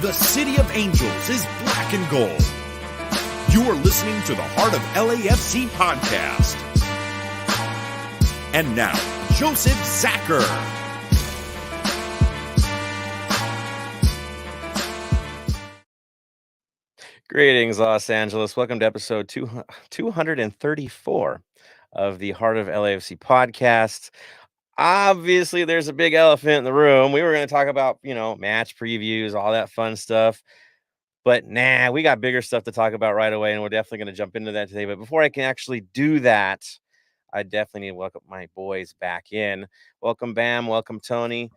The city of angels is black and gold. You are listening to the Heart of LAFC Podcast. And now, Joseph Zacher. Greetings, Los Angeles. Welcome to episode 234 of the Heart of LAFC Podcast. Obviously, there's a big elephant in the room. We were going to talk about, match previews, all that fun stuff. But we got bigger stuff to talk about right away, and we're definitely going to jump into that today. But before I can actually do that, I definitely need to welcome my boys back in. Welcome, Bam. Welcome, Tony.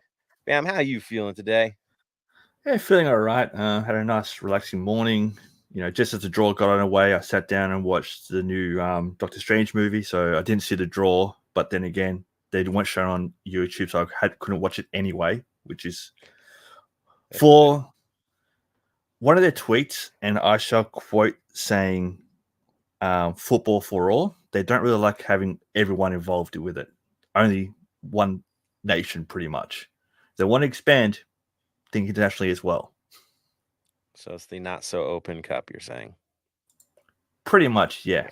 Bam, how are you feeling today? Yeah, feeling all right. Had a nice, relaxing morning. Just as the draw got underway, I sat down and watched the new Doctor Strange movie. So I didn't see the draw, but then again, they weren't shown on YouTube, so I couldn't watch it anyway, which is for one of their tweets, and I shall quote saying, football for all. They don't really like having everyone involved with it. Only one nation, pretty much. They want to expand, think internationally as well. So it's the not so open cup, you're saying? Pretty much, yeah.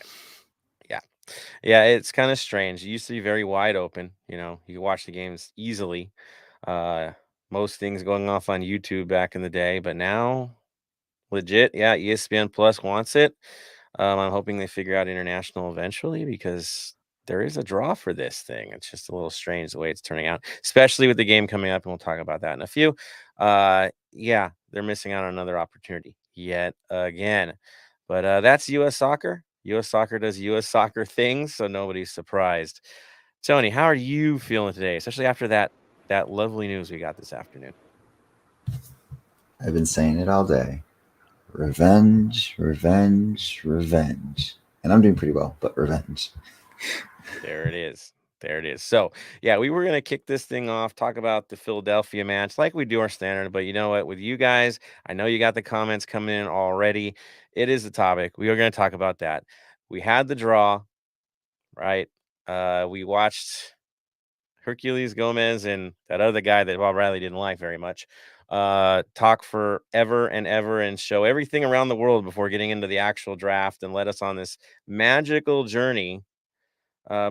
Yeah, it's kind of strange. It used to be very wide open. You could watch the games easily. Most things going off on YouTube back in the day, but now, legit, ESPN Plus wants it. I'm hoping they figure out international eventually because there is a draw for this thing. It's just a little strange the way it's turning out, especially with the game coming up, and we'll talk about that in a few. They're missing out on another opportunity yet again. But that's U.S. soccer. U.S. soccer does U.S. soccer things, so nobody's surprised. Tony, how are you feeling today, especially after that lovely news we got this afternoon? I've been saying it all day. Revenge, revenge, revenge. And I'm doing pretty well, but revenge. There it is. So, we were going to kick this thing off, talk about the Philadelphia match like we do our standard. But you know what? With you guys, I know you got the comments coming in already. It is the topic. We are going to talk about that. We had the draw, right? We watched Herculez Gomez and that other guy that Bob Riley didn't like very much talk forever and ever and show everything around the world before getting into the actual draft and led us on this magical journey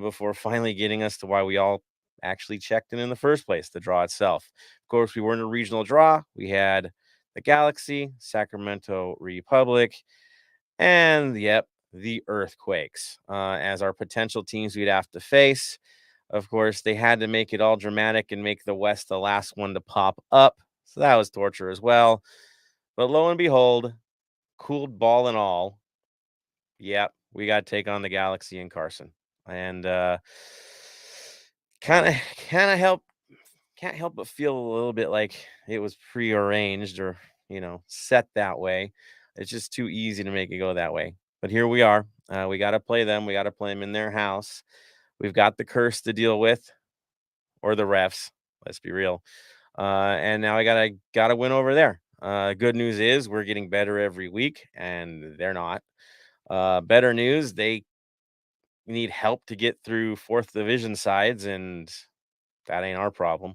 before finally getting us to why we all actually checked in the first place, the draw itself. Of course, we weren't a regional draw. We had the Galaxy, Sacramento Republic, and, the Earthquakes as our potential teams we'd have to face. Of course, they had to make it all dramatic and make the West the last one to pop up. So that was torture as well. But lo and behold, cooled ball and all, we got to take on the Galaxy in Carson. And can't help but feel a little bit like it was prearranged or set that way. It's just too easy to make it go that way. But here we are. We got to play them. We got to play them in their house. We've got the curse to deal with, or the refs. Let's be real. And now I gotta win over there. Good news is we're getting better every week, and they're not. Better news, they need help to get through fourth division sides, and that ain't our problem.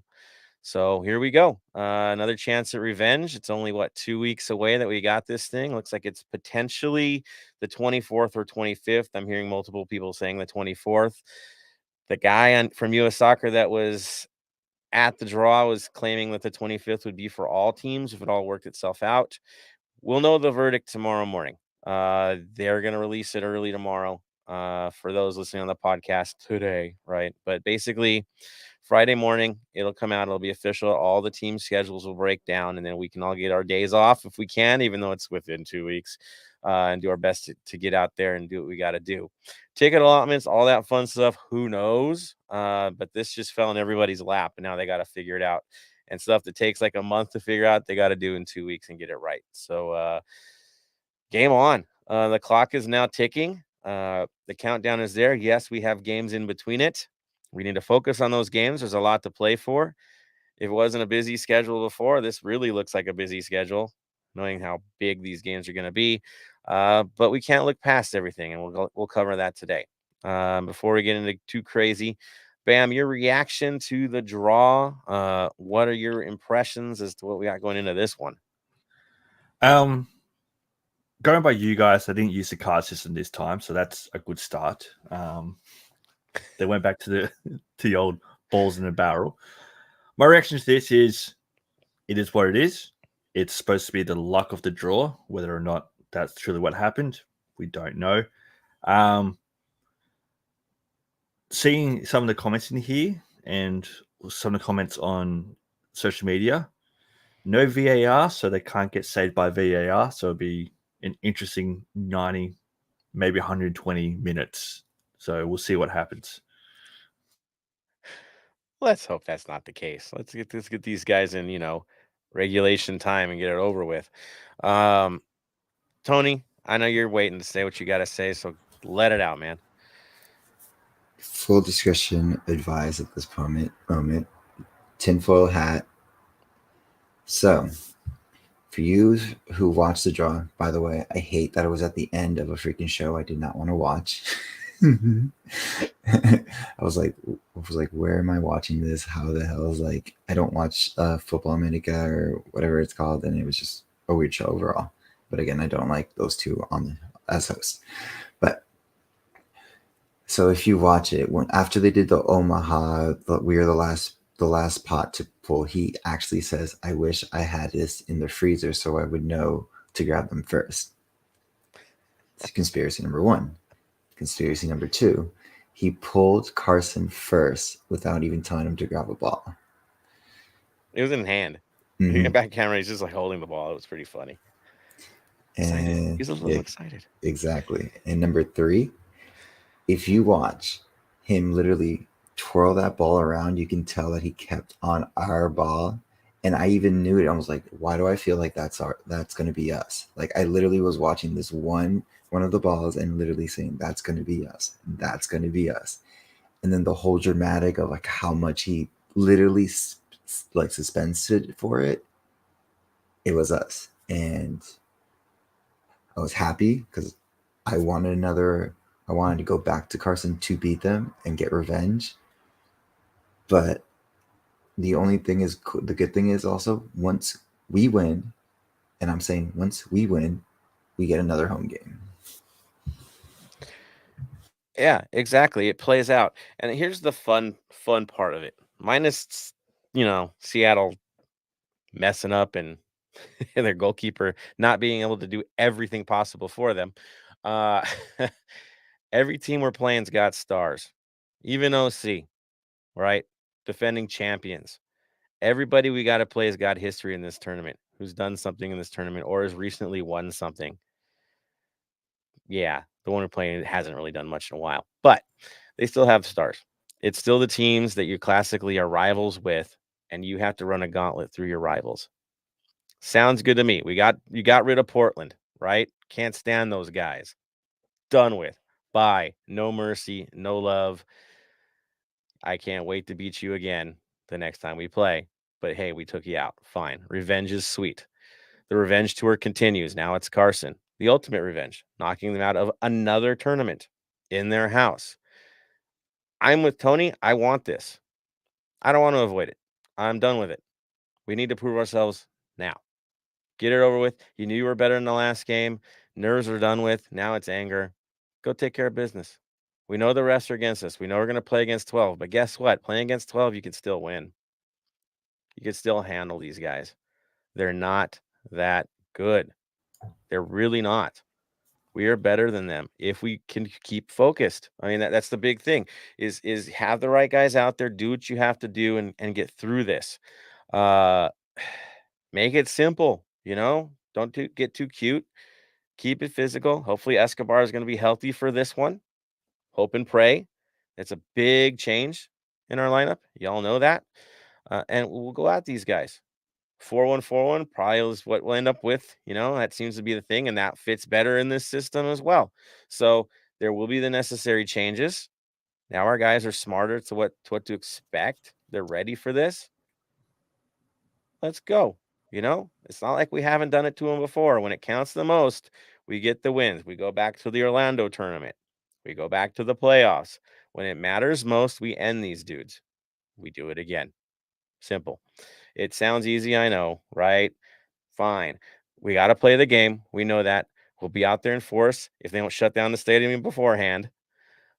So here we go. Another chance at revenge. It's only 2 weeks away that we got this thing. Looks like it's potentially the 24th or 25th. I'm hearing multiple people saying the 24th. The guy from U.S. Soccer that was at the draw was claiming that the 25th would be for all teams if it all worked itself out. We'll know the verdict tomorrow morning. They're going to release it early tomorrow for those listening on the podcast today, right? But basically, Friday morning, it'll come out. It'll be official. All the team schedules will break down, and then we can all get our days off if we can, even though it's within 2 weeks, and do our best to get out there and do what we got to do. Ticket allotments, all that fun stuff, who knows? But this just fell in everybody's lap, and now they got to figure it out. And stuff that takes like a month to figure out, they got to do in 2 weeks and get it right. So game on. The clock is now ticking. The countdown is there. Yes, we have games in between it. We need to focus on those games. There's a lot to play for. If it wasn't a busy schedule before, this really looks like a busy schedule, knowing how big these games are going to be. But we can't look past everything, and we'll cover that today. Before we get into too crazy, Bam, your reaction to the draw. What are your impressions as to what we got going into this one? Going by you guys, I didn't use the card system this time, so that's a good start. They went back to the old balls in the barrel. My reaction to this is, it is what it is. It's supposed to be the luck of the draw. Whether or not that's truly what happened, we don't know. Seeing some of the comments in here and some of the comments on social media, no VAR, so they can't get saved by VAR. So it'll be an interesting 90, maybe 120 minutes. So we'll see what happens. Let's hope that's not the case. Let's get these guys in, regulation time and get it over with. Tony, I know you're waiting to say what you got to say, so let it out, man. Full discretion advised at this moment. Tinfoil hat. So, for you who watched the draw, by the way, I hate that it was at the end of a freaking show I did not want to watch. I was like, where am I watching this? How the hell is I don't watch Football America or whatever it's called, and it was just a weird show overall. But again, I don't like those two as hosts. But so if you watch it, after they did the Omaha, we are the last pot to pull, he actually says, I wish I had this in the freezer so I would know to grab them first. It's conspiracy number one. Conspiracy number two, he pulled Carson first without even telling him to grab a ball. It was in hand. Mm-hmm. You get back camera, he's just holding the ball. It was pretty funny. And he's a little excited. Exactly. And number three, if you watch him literally twirl that ball around, you can tell that he kept on our ball. And I even knew it. I was like, why do I feel like that's going to be us? I literally was watching this one of the balls and literally saying, that's going to be us. That's going to be us. And then the whole dramatic of how much he literally suspended for it. It was us. And I was happy because I wanted to go back to Carson to beat them and get revenge. But the only thing is, the good thing is also, once we win, and I'm saying once we win, we get another home game. Yeah, exactly. It plays out. And here's the fun part of it. Minus, Seattle messing up and their goalkeeper not being able to do everything possible for them. Every team we're playing's got stars. Even OC, right? Defending champions. Everybody we got to play has got history in this tournament, who's done something in this tournament or has recently won something. Yeah, the one we're playing hasn't really done much in a while, but they still have stars. It's still the teams that you classically are rivals with, and you have to run a gauntlet through your rivals. Sounds good to me. You got rid of Portland, right? Can't stand those guys. Done with. Bye. No mercy, no love. I can't wait to beat you again the next time we play. But hey, we took you out. Fine. Revenge is sweet. The revenge tour continues. Now it's Carson. The ultimate revenge, knocking them out of another tournament in their house. I'm with Tony. I want this. I don't want to avoid it. I'm done with it. We need to prove ourselves now. Get it over with. You knew you were better in the last game. Nerves are done with. Now it's anger. Go take care of business. We know the refs are against us. We know we're going to play against 12. But guess what? Playing against 12, you can still win. You can still handle these guys. They're not that good. They're really not. We are better than them if we can keep focused. I mean, that's the big thing is have the right guys out there, do what you have to do and get through this. Make it simple, don't get too cute. Keep it physical. Hopefully Escobar is going to be healthy for this one. Hope and pray. It's a big change in our lineup. Y'all know that. And we'll go at these guys. 4-1-4-1 probably is what we'll end up with. That seems to be the thing, and that fits better in this system as well. So there will be the necessary changes. Now our guys are smarter to what to expect. They're ready for this. Let's go. It's not like we haven't done it to them before. When it counts the most, we get the wins. We go back to the Orlando tournament. We go back to the playoffs. When it matters most, we end these dudes. We do it again. Simple. It sounds easy, I know, right? Fine. We got to play the game. We know that. We'll be out there in force if they don't shut down the stadium beforehand.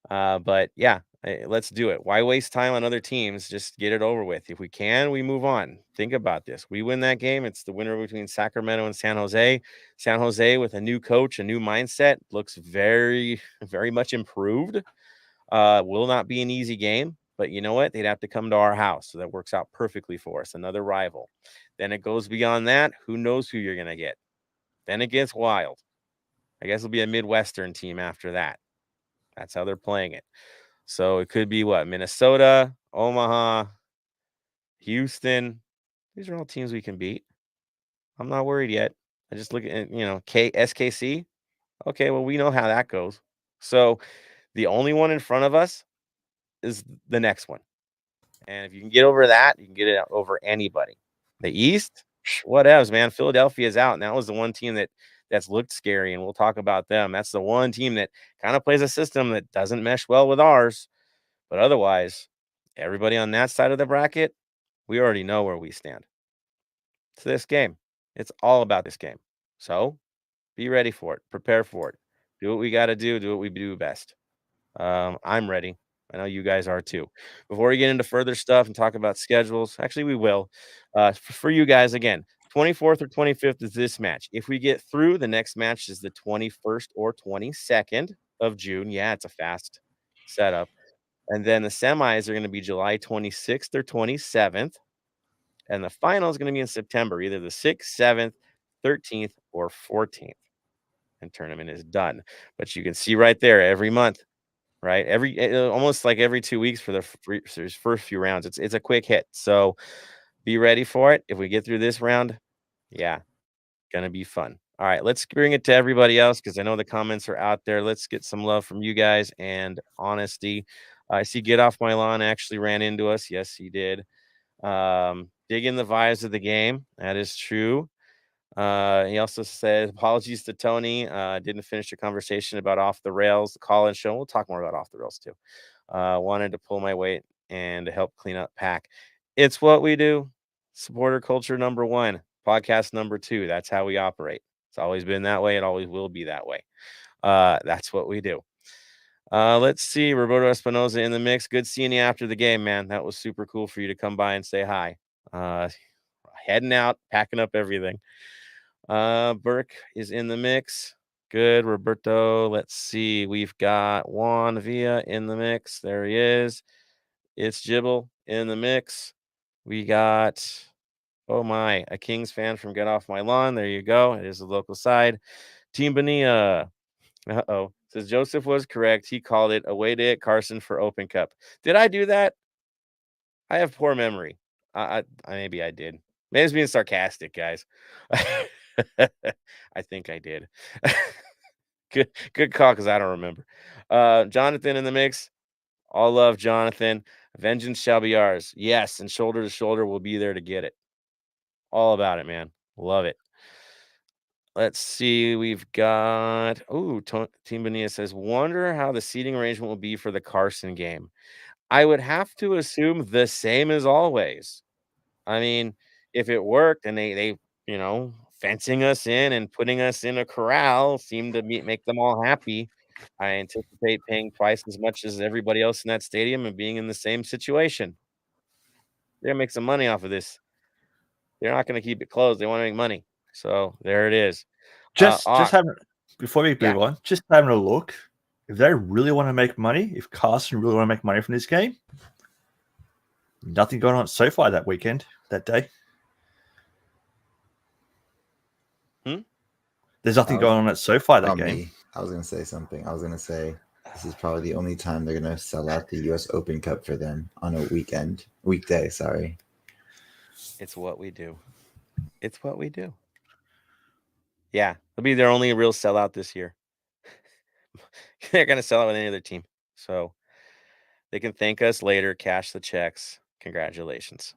But yeah, let's do it. Why waste time on other teams? Just get it over with. If we can, we move on. Think about this. We win that game. It's the winner between Sacramento and San Jose. San Jose with a new coach, a new mindset, looks very, very much improved. Will not be an easy game, but you know what? They'd have to come to our house. So that works out perfectly for us. Another rival. Then it goes beyond that. Who knows who you're going to get? Then it gets wild. I guess it'll be a Midwestern team after that. That's how they're playing it. So it could be what? Minnesota, Omaha, Houston. These are all teams we can beat. I'm not worried yet. I just look at, SKC. Okay, well, we know how that goes. So the only one in front of us is the next one. And if you can get over that, you can get it over anybody. The East, what else, man? Philadelphia's out. And that was the one team that's looked scary, and we'll talk about them. That's the one team that kind of plays a system that doesn't mesh well with ours. But otherwise, everybody on that side of the bracket, we already know where we stand. It's this game. It's all about this game. So be ready for it. Prepare for it. Do what we got to do. Do what we do best. I'm ready. I know you guys are too. Before we get into further stuff and talk about schedules, actually we will. For you guys, again, 24th or 25th is this match. If we get through, the next match is the 21st or 22nd of June. Yeah, it's a fast setup. And then the semis are going to be July 26th or 27th. And the final is going to be in September, either the 6th, 7th, 13th, or 14th. And tournament is done. But you can see right there every month, right? Almost like every 2 weeks for the first few rounds. It's a quick hit. So be ready for it. If we get through this round, yeah, gonna be fun. All right, let's bring it to everybody else because I know the comments are out there. Let's get some love from you guys and honesty. I see Get Off My Lawn actually ran into us. Yes, he did. Dig in the vibes of the game. That is true. He also said, apologies to Tony. Didn't finish the conversation about Off the Rails, the call-in show. We'll talk more about Off the Rails too. Wanted to pull my weight and to help clean up pack. It's what we do. Supporter culture number 1, podcast number 2. That's how we operate. It's always been that way. It always will be that way. That's what we do. Let's see. Roberto Espinoza in the mix. Good seeing you after the game, man. That was super cool for you to come by and say hi. Heading out, packing up everything. Burke is in the mix. Good, Roberto. Let's see. We've got Juan Villa in the mix. There he is. It's Jibble in the mix. We got, a Kings fan from Get Off My Lawn. There you go. It is the local side. Team Bonilla. Says Joseph was correct. He called it away day at Carson for Open Cup. Did I do that? I have poor memory. Maybe I did. Maybe I was being sarcastic, guys. I think I did. Good call because I don't remember. Jonathan in the mix. All love, Jonathan. Vengeance shall be ours. Yes, and shoulder to shoulder, we'll be there to get it. All about it, man. Love it. Let's see. We've got Team Bonilla says, wonder how the seating arrangement will be for the Carson game. I would have to assume the same as always. I mean, if it worked and they fencing us in and putting us in a corral seemed to make them all happy, I anticipate paying twice as much as everybody else in that stadium and being in the same situation. They're gonna make some money off of this. They're not going to keep it closed. They want to make money. So there it is. Just having, before we move on, just having a look. If they really want to make money, if Carson really want to make money from this game, nothing going on at SoFi that weekend, that day. There's nothing going on at SoFi that game. I was going to say something. I was going to say this is probably the only time they're going to sell out the U.S. Open Cup for them on a weekday. Sorry. It's what we do. It's what we do. Yeah, it'll be their only real sellout this year. They're going to sell out with any other team. So they can thank us later, cash the checks. Congratulations.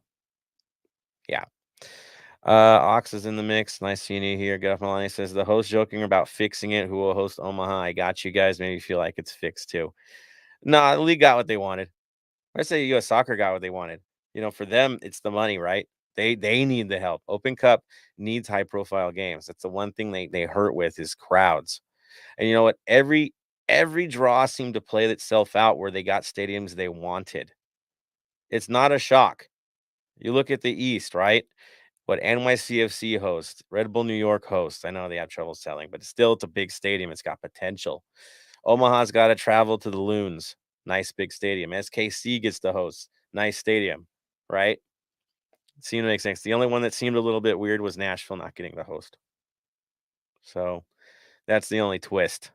Yeah. Ox is in the mix. Nice seeing you here. Get Off My Lawn. He says, the host joking about fixing it. Who will host Omaha? I got you guys. Maybe feel like it's fixed too. No, the league got what they wanted. I say U.S. Soccer got what they wanted. For them, it's the money, right? They need the help. Open Cup needs high profile games. That's the one thing they hurt with is crowds. And you know what? Every draw seemed to play itself out where they got stadiums they wanted. It's not a shock. You look at the East, right? What NYCFC hosts, Red Bull New York hosts. I know they have trouble selling, but still, it's a big stadium. It's got potential. Omaha's got to travel to the Loons. Nice big stadium. SKC gets to host. Nice stadium, right? It seemed to make sense. The only one that seemed a little bit weird was Nashville not getting the host. So that's the only twist.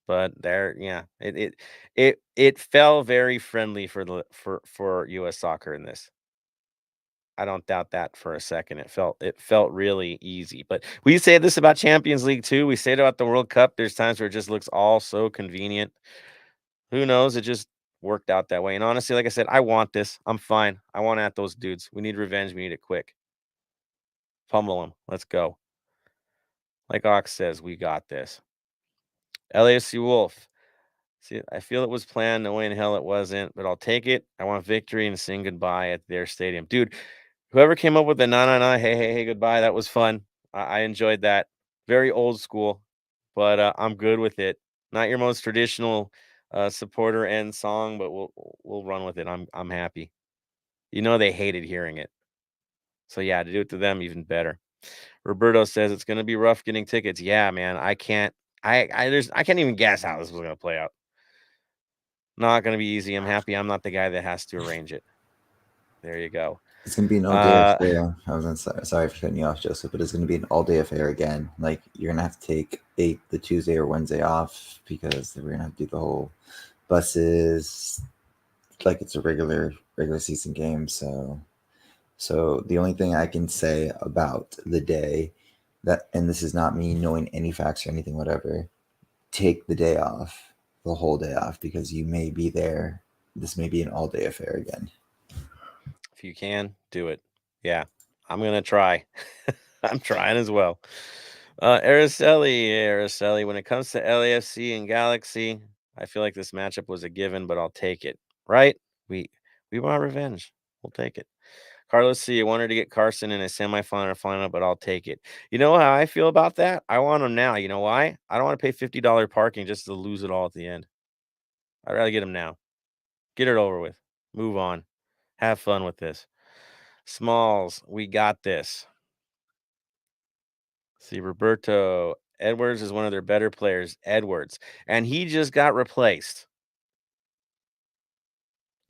But there, yeah, it fell very friendly for U.S. soccer in this. I don't doubt that for a second. It felt really easy. But we say this about Champions League too. We say it about the World Cup. There's times where it just looks all so convenient. Who knows? It just worked out that way. And honestly, like I said, I want this. I'm fine. I want at those dudes. We need revenge. We need it quick. Pummel them. Let's go. Like Ox says, we got this. LAFC Wolf. See, I feel it was planned. No way in hell it wasn't, but I'll take it. I want victory and sing goodbye at their stadium. Dude, whoever came up with the na, hey, goodbye, that was fun. I enjoyed that. Very old school, but I'm good with it. Not your most traditional supporter end song, but we'll run with it. I'm happy. You know they hated hearing it. So yeah, to do it to them, even better. Roberto says it's gonna be rough getting tickets. Yeah, man. I can't even guess how this was gonna play out. Not gonna be easy. I'm happy I'm not the guy that has to arrange it. There you go. It's gonna be an all-day affair. I was sorry for cutting you off, Joseph, but it's gonna be an all-day affair again. Like you're gonna have to take the Tuesday or Wednesday off because we're gonna have to do the whole buses like it's a regular season game. So the only thing I can say about the day that, and this is not me knowing any facts or anything, whatever, take the day off, the whole day off, because you may be there. This may be an all-day affair again. If you can, do it. Yeah, I'm going to try. I'm trying as well. Araceli, when it comes to LAFC and Galaxy, I feel like this matchup was a given, but I'll take it. Right? We want revenge. We'll take it. Carlos C, I wanted to get Carson in a semifinal or final, but I'll take it. You know how I feel about that? I want him now. You know why? I don't want to pay $50 parking just to lose it all at the end. I'd rather get him now. Get it over with. Move on. Have fun with this. Smalls, we got this. See, Roberto Edwards is one of their better players. Edwards. And he just got replaced.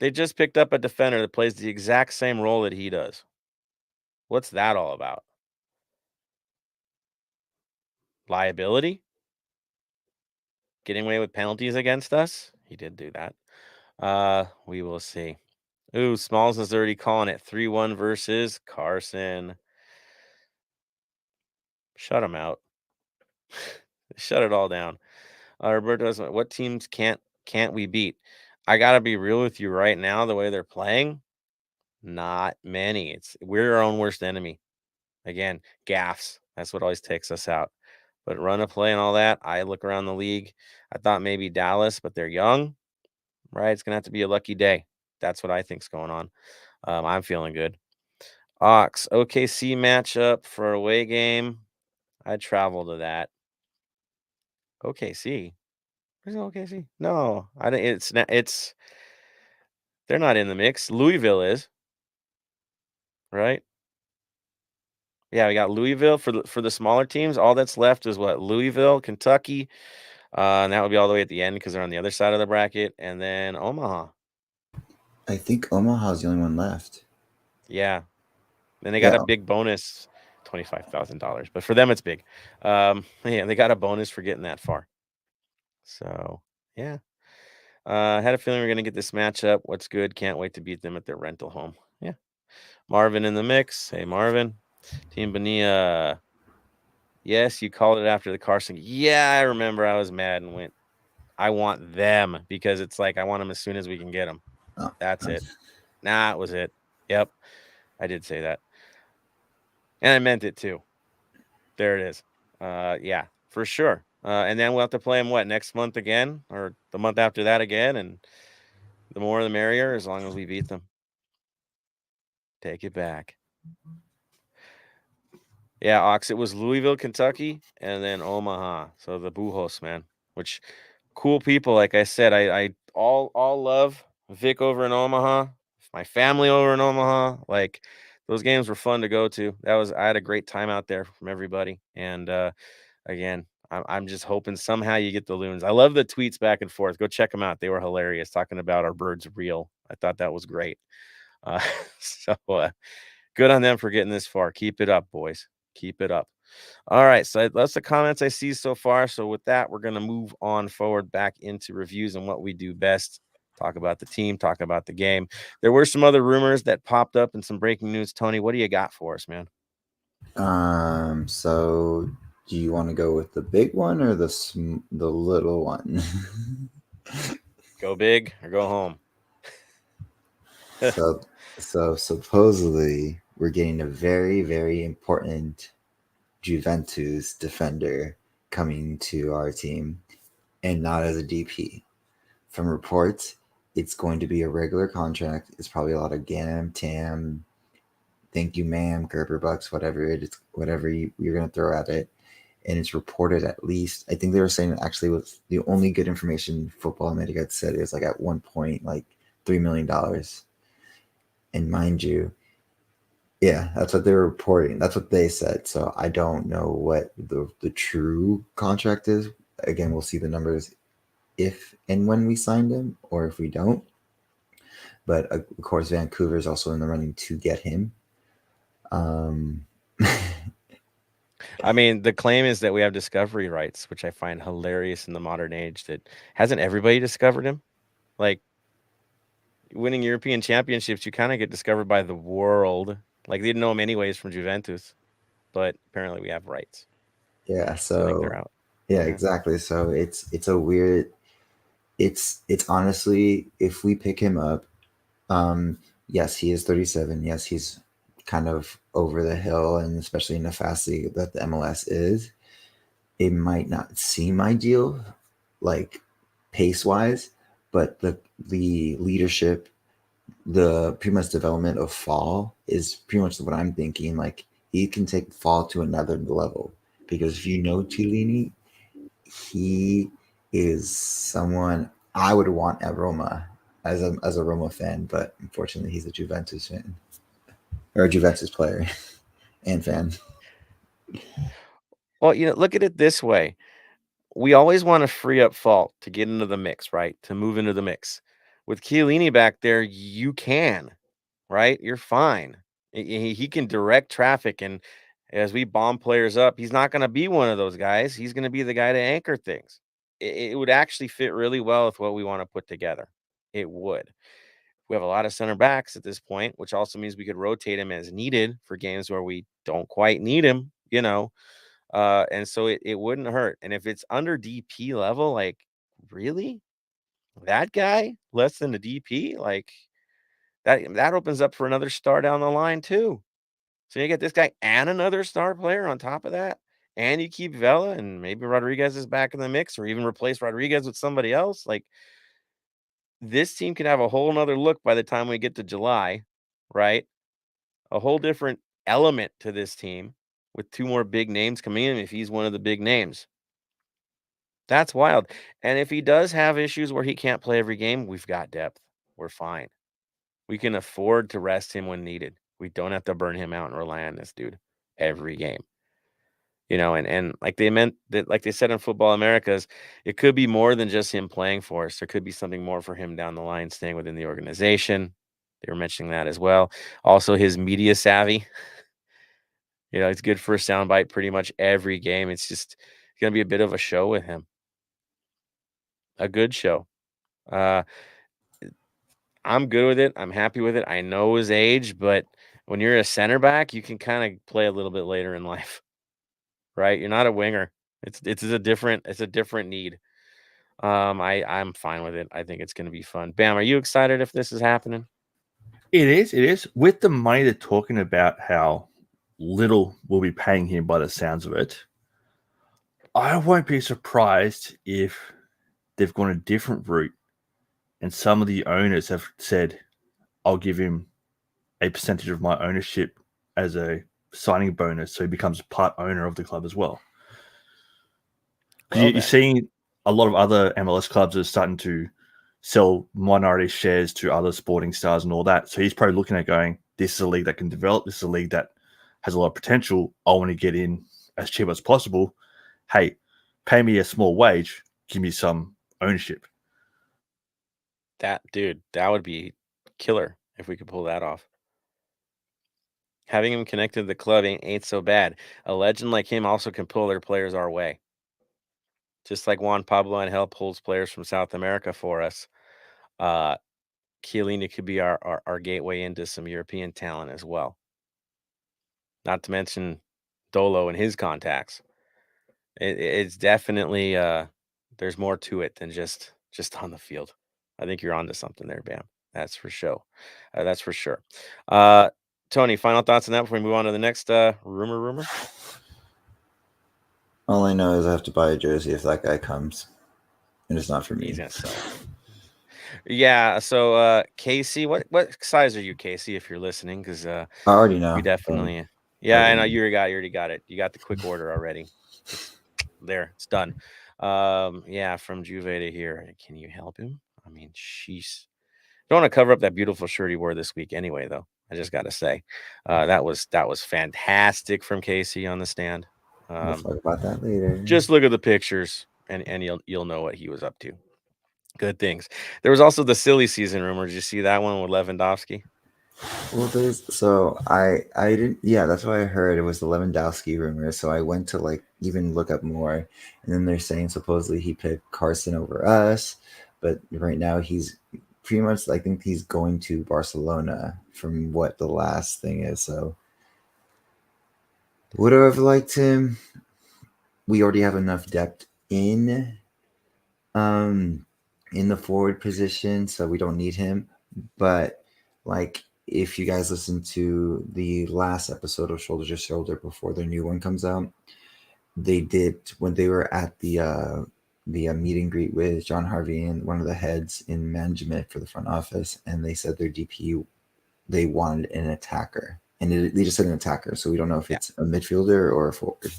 They just picked up a defender that plays the exact same role that he does. What's that all about? Liability? Getting away with penalties against us? He did do that. We will see. Ooh, Smalls is already calling it 3-1 versus Carson. Shut him out. Shut it all down. Roberto's, what teams can't we beat? I gotta be real with you right now. The way they're playing, not many. We're our own worst enemy. Again, gaffes. That's what always takes us out. But run a play and all that. I look around the league. I thought maybe Dallas, but they're young, right? It's gonna have to be a lucky day. That's what I think's going on. I'm feeling good. Ox, OKC matchup for away game. I'd travel to that. OKC. Where's OKC? No, I don't. It's they're not in the mix. Louisville is, right? Yeah, we got Louisville for the smaller teams. All that's left is what? Louisville, Kentucky, and that would be all the way at the end because they're on the other side of the bracket, and then Omaha. I think Omaha's the only one left. Yeah, then they got a big bonus, $25,000, but for them it's big. Yeah, they got a bonus for getting that far. So yeah. I had a feeling we are going to get this matchup. What's good? Can't wait to beat them at their rental home. Yeah. Marvin in the mix. Hey, Marvin. Team Bonilla. Yes, you called it after the Carson. Yeah, I remember I was mad and went, I want them because it's like I want them as soon as we can get them. Oh, that's it. Nah, it was it. Yep. I did say that. And I meant it too. There it is. Yeah, for sure. And then we'll have to play them, next month again or the month after that again. And the more the merrier, as long as we beat them. Take it back. Yeah, Ox. It was Louisville, Kentucky, and then Omaha. So the Bujos, man. Which cool people. Like I said, I all love Vic over in Omaha. My family over in Omaha. Like those games were fun to go to. I had a great time out there from everybody. And again, I'm just hoping somehow you get the Loons. I love the tweets back and forth. Go check them out. They were hilarious talking about our birds real. I thought that was great. So good on them for getting this far. Keep it up, boys. Keep it up. All right. So that's the comments I see so far. So with that, we're going to move on forward back into reviews and what we do best. Talk about the team, talk about the game. There were some other rumors that popped up and some breaking news. Tony, what do you got for us, man? So do you want to go with the big one or the little one? Go big or go home. So supposedly we're getting a very, very important Juventus defender coming to our team, and not as a DP. From reports, it's going to be a regular contract. It's probably a lot of Gam, Tam, thank you, ma'am, Gerber bucks, whatever it is, whatever you're going to throw at it. And it's reported at least, I think they were saying actually was the only good information Football America said is like at one point, like $3 million. And mind you, yeah, that's what they were reporting. That's what they said. So I don't know what the true contract is. Again, we'll see the numbers if and when we signed him or if we don't. But of course, Vancouver is also in the running to get him. I mean, the claim is that we have discovery rights, which I find hilarious in the modern age. That hasn't everybody discovered him? Like winning European championships, you kind of get discovered by the world. Like they didn't know him anyways from Juventus, but apparently we have rights. Yeah, So I think they're out. Yeah, exactly. So it's a weird. It's honestly, if we pick him up, yes, he is 37. Yes, he's kind of over the hill, and especially in the fast league that the MLS is, it might not seem ideal, like pace wise, but the leadership, the pretty much development of Fall is pretty much what I'm thinking. Like he can take Fall to another level because if you know Chiellini, he is someone I would want at Roma as a Roma fan, but unfortunately he's a Juventus fan or a Juventus player and fan. Well, look at it this way. We always want to free up Fall to get into the mix, right? To move into the mix. With Chiellini back there, you can, right? You're fine. He can direct traffic, and as we bomb players up, he's not going to be one of those guys. He's going to be the guy to anchor things. It would actually fit really well with what we want to put together. It would. We have a lot of center backs at this point, which also means we could rotate him as needed for games where we don't quite need him, and so it wouldn't hurt. And if it's under DP level, like really, that guy less than the DP, like that opens up for another star down the line too. So you get this guy and another star player on top of that, and you keep Vela, and maybe Rodriguez is back in the mix, or even replace Rodriguez with somebody else. Like this team can have a whole nother look by the time we get to July, right? A whole different element to this team with two more big names coming in if he's one of the big names. That's wild. And if he does have issues where he can't play every game, we've got depth. We're fine. We can afford to rest him when needed. We don't have to burn him out and rely on this dude every game. And like they said in Football Americas, it could be more than just him playing for us. There could be something more for him down the line, staying within the organization. They were mentioning that as well. Also, his media savvy. It's good for a soundbite pretty much every game. It's going to be a bit of a show with him. A good show. I'm good with it. I'm happy with it. I know his age, but when you're a center back, you can kind of play a little bit later in life, right? You're not a winger. It's a different need. I'm fine with it. I think it's going to be fun. Bam, are you excited if this is happening? It is. With the money they're talking about, how little we'll be paying him by the sounds of it, I won't be surprised if they've gone a different route and some of the owners have said, I'll give him a percentage of my ownership as a signing bonus, so he becomes part owner of the club as well. Well, You're seeing a lot of other MLS clubs are starting to sell minority shares to other sporting stars and all that. So he's probably looking at going, this is a league that can develop. This is a league that has a lot of potential. I want to get in as cheap as possible. Hey, pay me a small wage. Give me some ownership. that would be killer if we could pull that off. Having him connected to the club ain't so bad. A legend like him also can pull their players our way. Just like Juan Pablo Angel pulls players from South America for us. Chiellini could be our gateway into some European talent as well. Not to mention Dolo and his contacts. It's definitely there's more to it than just on the field. I think you're onto something there, Bam. That's for sure. That's for sure. Tony, final thoughts on that before we move on to the next rumor? All I know is I have to buy a jersey if that guy comes, and it's not for me. He's gonna sell. Yeah. So, Casey, what size are you, Casey? If you're listening, because I already know. we definitely. Yeah, I know you already got it. You got the quick order already. There, it's done. Yeah, from Juve to here. Can you help him? I mean, sheesh. Don't want to cover up that beautiful shirt he wore this week anyway, though. I just got to say, that was fantastic from Casey on the stand. We'll talk about that later. Just look at the pictures, and you'll know what he was up to. Good things. There was also the silly season rumor. Did you see that one with Lewandowski? Well, I didn't. Yeah, that's what I heard. It was the Lewandowski rumor. So I went to even look up more, and then they're saying supposedly he picked Carson over us, but right now he's pretty much. I think he's going to Barcelona from what the last thing is. So would I have liked him? We already have enough depth in the forward position, so we don't need him. But if you guys listen to the last episode of Shoulder to Shoulder before their new one comes out, they did when they were at the meet and greet with John Harvey and one of the heads in management for the front office, and they said their DP they wanted an attacker, and they just said an attacker, so we don't know if it's a midfielder or a forward.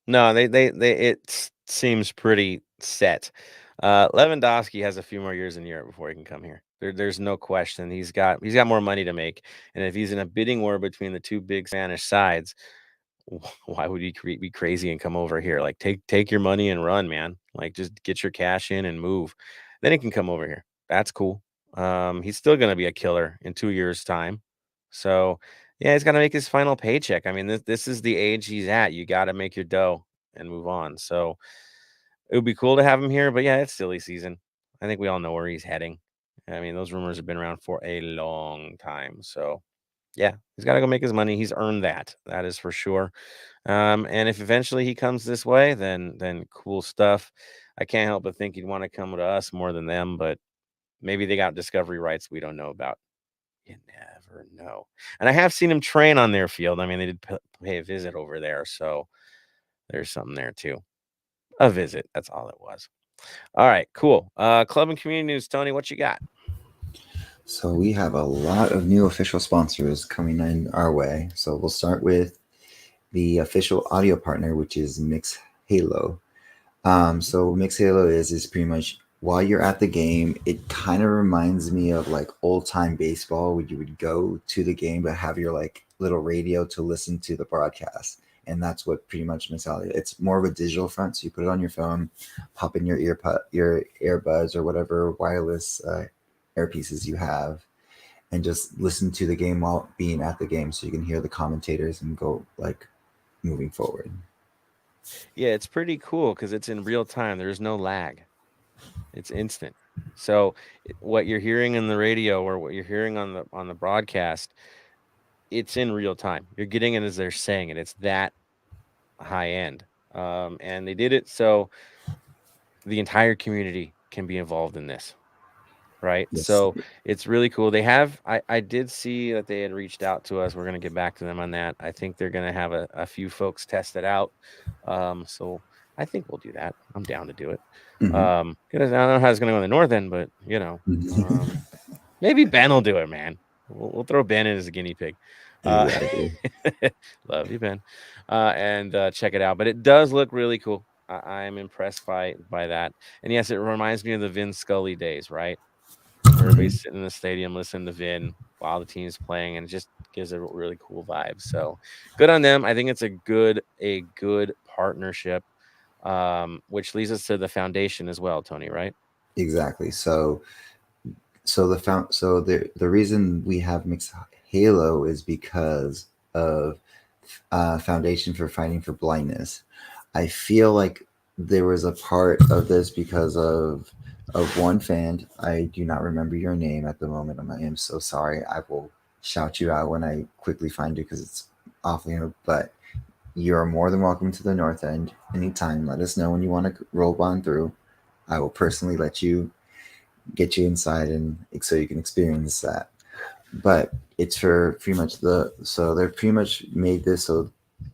No, it seems pretty set. Lewandowski has a few more years in Europe before he can come here. There's no question. He's got more money to make, and if he's in a bidding war between the two big Spanish sides, why would he be crazy and come over here? Take your money and run, man. Just get your cash in and move. Then he can come over here. That's cool. He's still gonna be a killer in 2 years' time. So yeah, he's got to make his final paycheck. I mean, this is the age he's at. You got to make your dough and move on. So it would be cool to have him here, but yeah, it's silly season. I think we all know where he's heading. I mean, those rumors have been around for a long time. So yeah, he's got to go make his money. He's earned that. That is for sure. And if eventually he comes this way, then cool stuff. I can't help but think he'd want to come to us more than them, but maybe they got discovery rights we don't know about. You never know. And I have seen him train on their field. I mean, they did pay a visit over there, so there's something there too. A visit. That's all it was. All right, cool. Club and community news, Tony. What you got? So we have a lot of new official sponsors coming in our way. So we'll start with the official audio partner, which is Mix Halo. So Mix Halo is pretty much while you're at the game, it kind of reminds me of old time baseball where you would go to the game but have your little radio to listen to the broadcast. And that's what pretty much Mix Audio. It's more of a digital front, so you put it on your phone, pop in your earbuds or whatever wireless earpieces you have, and just listen to the game while being at the game, so you can hear the commentators and go moving forward. Yeah, it's pretty cool because it's in real time. There's no lag. It's instant. So what you're hearing in the radio or what you're hearing on the broadcast, it's in real time. You're getting it as they're saying it. It's that high end. And they did it so the entire community can be involved in this. Right. Yes. So it's really cool. They have, I did see that they had reached out to us. We're going to get back to them on that. I think they're going to have a few folks test it out. So I think we'll do that. I'm down to do it. Mm-hmm. I don't know how it's going to go in the north end, but maybe Ben will do it, man. We'll throw Ben in as a guinea pig. Yeah, I do. Love you, Ben. And check it out. But it does look really cool. I'm impressed by that. And yes, it reminds me of the Vin Scully days, right? Everybody's sitting in the stadium listening to Vin while the team's playing, and it just gives a really cool vibe. So good on them. I think it's a good partnership, which leads us to the foundation as well, Tony, right? Exactly. The reason we have Mixed Halo is because of Foundation for Fighting for Blindness. I feel like there was a part of this because of one fan. I do not remember your name at the moment. I am so sorry. I will shout you out when I quickly find you because it's awfully. But you are more than welcome to the North End anytime. Let us know when you want to roll on through. I will personally let you get you inside and so you can experience that. But it's for pretty much so they're pretty much made this so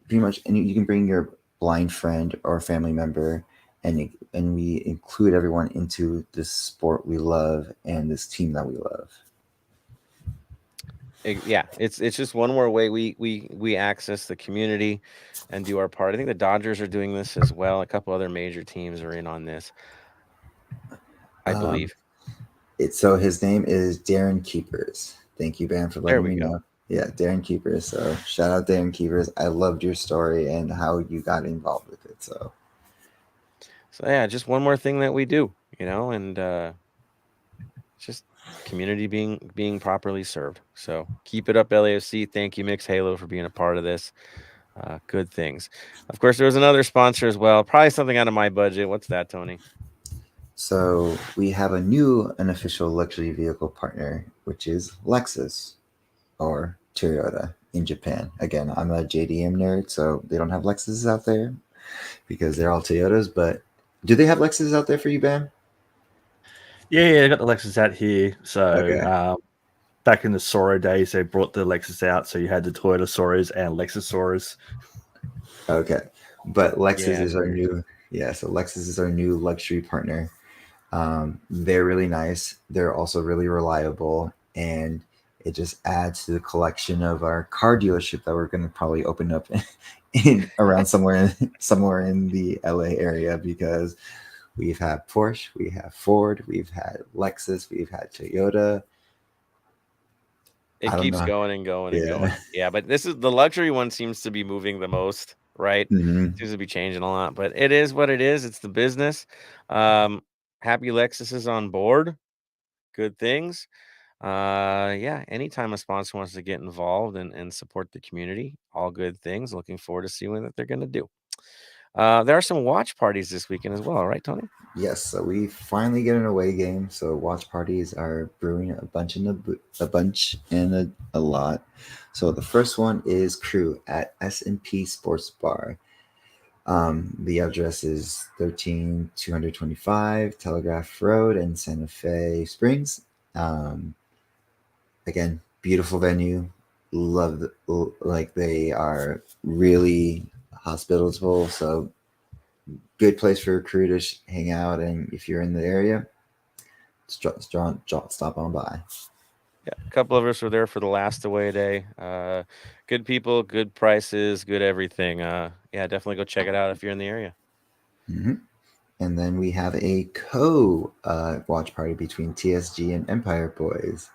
pretty much, and you can bring your blind friend or family member, and we include everyone into this sport we love and this team that we love. Yeah, it's just one more way we access the community and do our part. I think the Dodgers are doing this as well. A couple other major teams are in on this, I believe. So his name is Darren Keepers. Thank you, Ben, for letting me know. Yeah, Darren Keepers. So shout out Darren Keepers. I loved your story and how you got involved with it. So yeah, just one more thing that we do, and just community being properly served. So keep it up, LAFC. Thank you, Mixed Halo, for being a part of this. Good things. Of course, there was another sponsor as well. Probably something out of my budget. What's that, Tony? So we have a new unofficial luxury vehicle partner, which is Lexus or Toyota in Japan. Again, I'm a JDM nerd, so they don't have Lexuses out there because they're all Toyotas. But do they have Lexuses out there for you, Bam? Yeah, they got the Lexus out here. So Okay. Back in the Sora days, they brought the Lexus out, so you had the Toyota Soras and Lexus Soras. Okay, but Lexus is our weird. new. Yeah, so Lexus is our new luxury partner. They're really nice. They're also really reliable, and it just adds to the collection of our car dealership that we're going to probably open up in around somewhere in the LA area, because we've had Porsche, we have Ford, we've had Lexus, we've had Toyota. It keeps going and going and going. Yeah, but this is the luxury one seems to be moving the most, right? Mm-hmm. Seems to be changing a lot, but it is what it is. It's the business. Happy Lexus is on board. Good things. Yeah, anytime a sponsor wants to get involved and support the community, all good things. Looking forward to seeing what they're going to do. There are some watch parties this weekend as well, right, Tony? Yes, so we finally get an away game. So watch parties are brewing a bunch and a lot. So the first one is Crew at S&P Sports Bar. The address is 13225 Telegraph Road in Santa Fe Springs. Again, beautiful venue. Like they are really hospitable. So good place for a crew to hang out, and if you're in the area, stop on by. Yeah, a couple of us were there for the last away day. Good people, good prices, good everything. Yeah, definitely go check it out if you're in the area. Mm-hmm. And then we have a watch party between TSG and Empire Boys,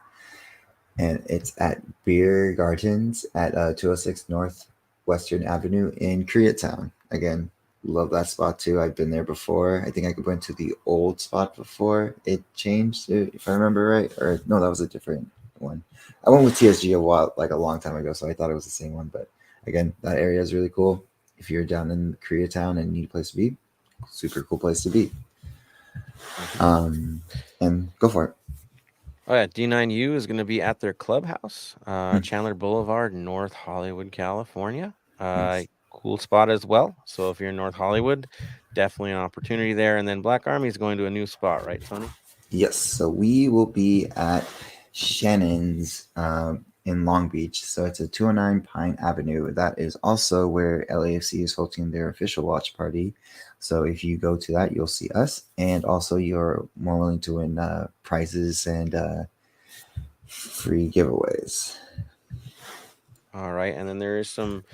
and it's at Beer Gardens at 206 North Western Avenue in Koreatown. Again, love that spot too. I've been there before. I think I went to the old spot before it changed, if I remember right. Or no, that was a different one. I went with TSG a long time ago, so I thought it was the same one. But again, that area is really cool. If you're down in Koreatown and need a place to be, super cool place to be. And go for it. Oh yeah, D9U is going to be at their clubhouse, Chandler Boulevard, North Hollywood, California. Nice. Cool spot as well. So if you're in North Hollywood, definitely an opportunity there. And then Black Army is going to a new spot, right, Tony? Yes. So we will be at Shannon's in Long Beach. So it's a 209 Pine Avenue. That is also where LAFC is hosting their official watch party. So if you go to that, you'll see us. And also you're more willing to win prizes and free giveaways. All right, and then there is some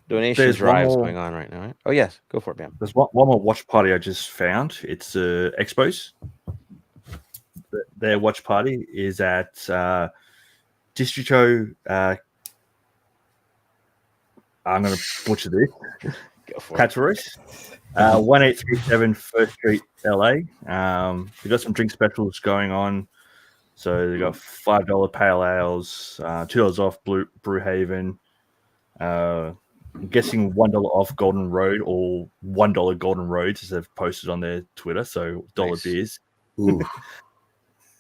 donation There's one drives more. going on right now. Right? Oh yes, go for it, Bam. There's one more watch party I just found. It's Expos. Their watch party is at Distrito. I'm going to butcher this. Go for it. Cataroos. 1837 First Street, LA. They've got some drink specials going on. So they've got $5 pale ales, $2 off Brewhaven. I'm guessing $1 off Golden Road or $1 Golden Roads, as they've posted on their Twitter. So dollar Nice. beers. Ooh.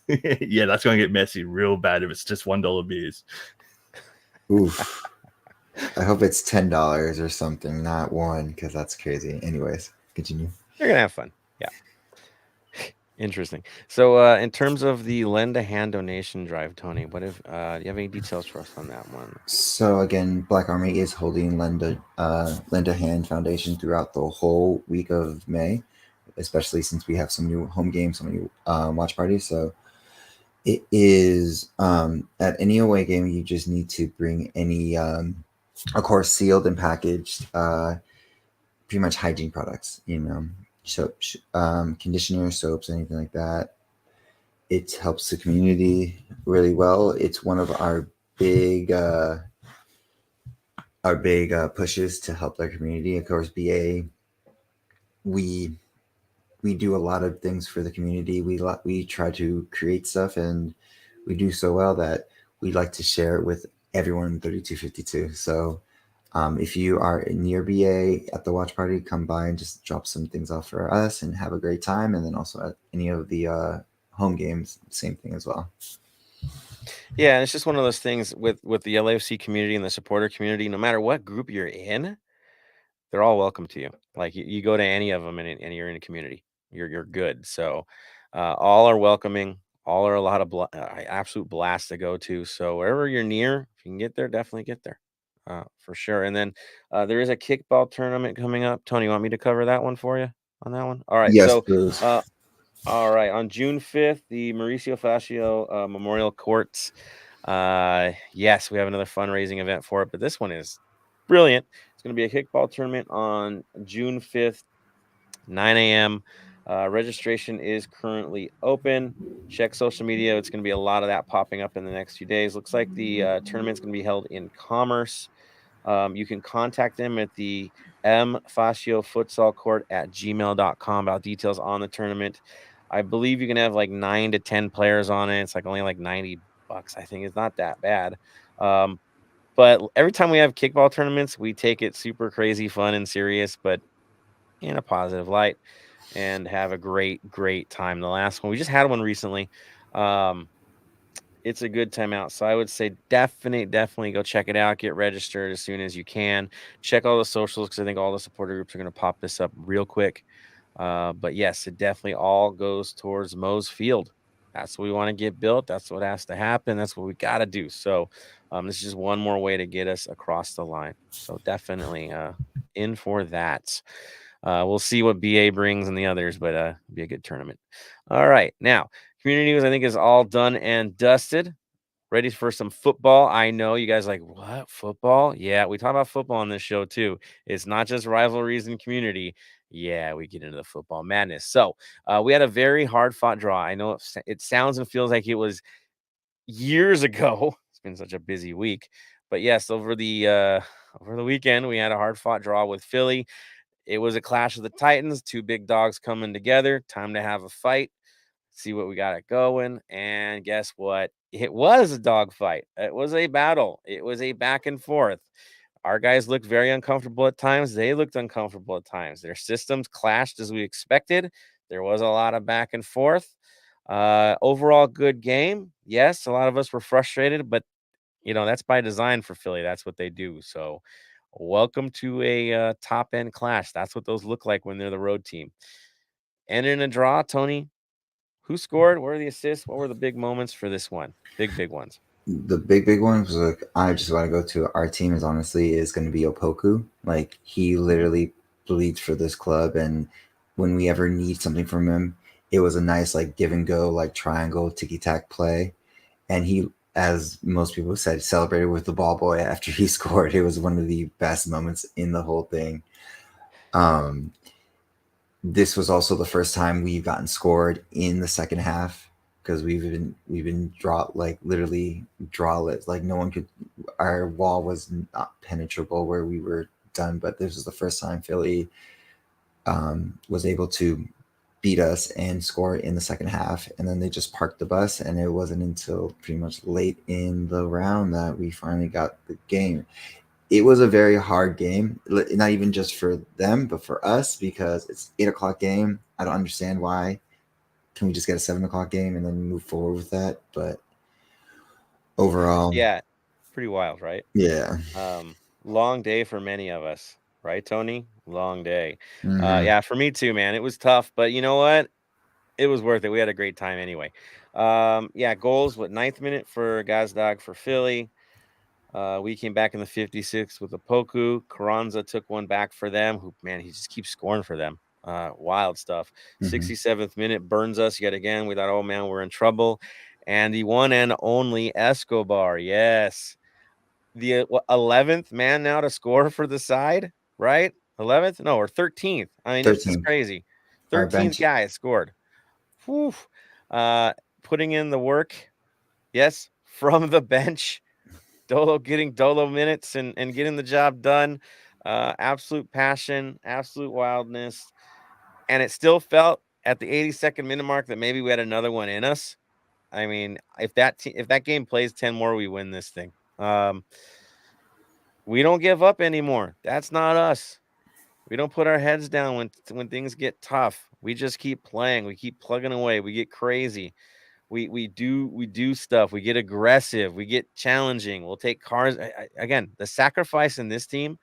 Yeah, that's going to get messy real bad if it's just $1 beers. Oof. I hope it's $10 or something, not one, because that's crazy. Anyways, continue. You're gonna have fun. Yeah. Interesting. So, in terms of the lend a hand donation drive, Tony, what if do you have any details for us on that one? So again, Black Army is holding Lend a Hand Foundation throughout the whole week of May, especially since we have some new home games, some new watch parties. So it is at any away game, you just need to bring any, of course, sealed and packaged, pretty much hygiene products, soap, conditioner, soaps, anything like that. It helps the community really well. It's one of our big pushes to help our community. Of course, BA, we do a lot of things for the community. We try to create stuff, and we do so well that we like to share it with everyone in 3252. So if you are near BA at the watch party, come by and just drop some things off for us and have a great time. And then also at any of the home games, same thing as well. Yeah, and it's just one of those things with the LAFC community and the supporter community. No matter what group you're in, they're all welcome to you. Like you go to any of them and you're in a community, you're good. So all are welcoming. All are a lot of absolute blast to go to. So wherever you're near, if you can get there, definitely get there. For sure. And then there is a kickball tournament coming up. Tony, you want me to cover that one for you on that one? All right. Yes, So, please. all right. On June 5th, the Mauricio Fascio Memorial Courts. Yes, we have another fundraising event for it, but this one is brilliant. It's going to be a kickball tournament on June 5th, 9 a.m. Registration is currently open. Check social media. It's going to be a lot of that popping up in the next few days. Looks like the tournament's going to be held in Commerce. You can contact them at the Fascio Futsal Court at gmail.com about details on the tournament. I believe you can have like 9 to 10 players on it. It's like only like $90. I think it's not that bad. But every time we have kickball tournaments, we take it super crazy, fun, and serious, but in a positive light, and have a great time. The last one, we just had one recently. It's a good time out. So I would say definitely go check it out. Get registered as soon as you can. Check all the socials, because I think all the supporter groups are going to pop this up real quick. But yes, it definitely all goes towards Moe's Field. That's what we want to get built. That's what has to happen. That's what we got to do. So this is just one more way to get us across the line. So definitely in for that. We'll see what BA brings and the others, but it'll be a good tournament. All right. Now, community news, I think, is all done and dusted. Ready for some football. I know you guys are like, what? Football? Yeah, we talk about football on this show too. It's not just rivalries and community. Yeah, we get into the football madness. So we had a very hard-fought draw. I know it sounds and feels like it was years ago. It's been such a busy week. But yes, over the weekend, we had a hard-fought draw with Philly. It was a clash of the Titans, two big dogs coming together. Time to have a fight. See what we got it going. And guess what? It was a dog fight. It was a battle. It was a back and forth. Our guys looked very uncomfortable at times. They looked uncomfortable at times. Their systems clashed as we expected. There was a lot of back and forth. Overall, good game. Yes, a lot of us were frustrated, but that's by design for Philly. That's what they do. So welcome to a top end clash. That's what those look like when they're the road team. And in a draw, Tony, who scored? What were the assists? What were the big moments for this one? Big ones. The big one was like, I just want to go to our team is going to be Opoku. Like, he literally bleeds for this club, and when we ever need something from him, it was a nice like give and go, like triangle tiki-tac play, and he as most people said, celebrated with the ball boy after he scored. It was one of the best moments in the whole thing. This was also the first time we've gotten scored in the second half, because we've been literally drawless. Like no one could. Our wall was not penetrable where we were done, but this was the first time Philly was able to beat us and score in the second half, and then they just parked the bus, and it wasn't until pretty much late in the round that we finally got the game. It was a very hard game, not even just for them, but for us, because it's 8:00 game. I don't understand why. Can we just get a 7:00 game and then move forward with that? But overall, Yeah, pretty wild, right? yeah. Long day for many of us, right, Tony? Long day. Mhm. Yeah, for me too, man. It was tough, but you know what? It was worth it. We had a great time anyway. Yeah, goals, 9th minute for Gazdag for Philly. We came back in the 56th with a Poku. Carranza took one back for them. Who, man, he just keeps scoring for them. Wild stuff. 67th minute, burns us yet again. We thought, oh man, we're in trouble. And the one and only Escobar. Yes. The 11th man now to score for the side, right? 11th? No, or 13th. I mean, it's just 13. crazy. Our 13th bench. guy scored. Whew. Putting in the work. Yes, from the bench. Dolo getting Dolo minutes and getting the job done. Absolute passion, absolute wildness. And it still felt at the 82nd minute mark that maybe we had another one in us. I mean, if that game plays 10 more, we win this thing. We don't give up anymore. That's not us. We don't put our heads down when things get tough. We just keep playing. We keep plugging away. We get crazy. We do stuff. We get aggressive. We get challenging. We'll take cars. Again, the sacrifice in this team,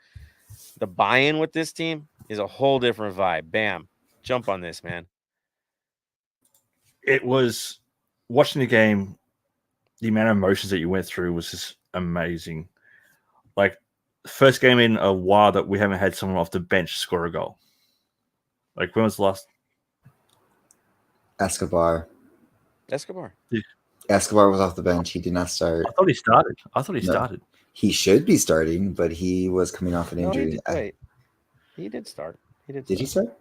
the buy-in with this team is a whole different vibe. Bam. Jump on this, man. It was watching the game. The amount of emotions that you went through was just amazing. Like, first game in a while that we haven't had someone off the bench score a goal. Like, when was the last? Escobar. Yeah. Was off the bench. He did not start. I thought he No. started. He should be starting, but he was coming off an injury. He did start. Did he start?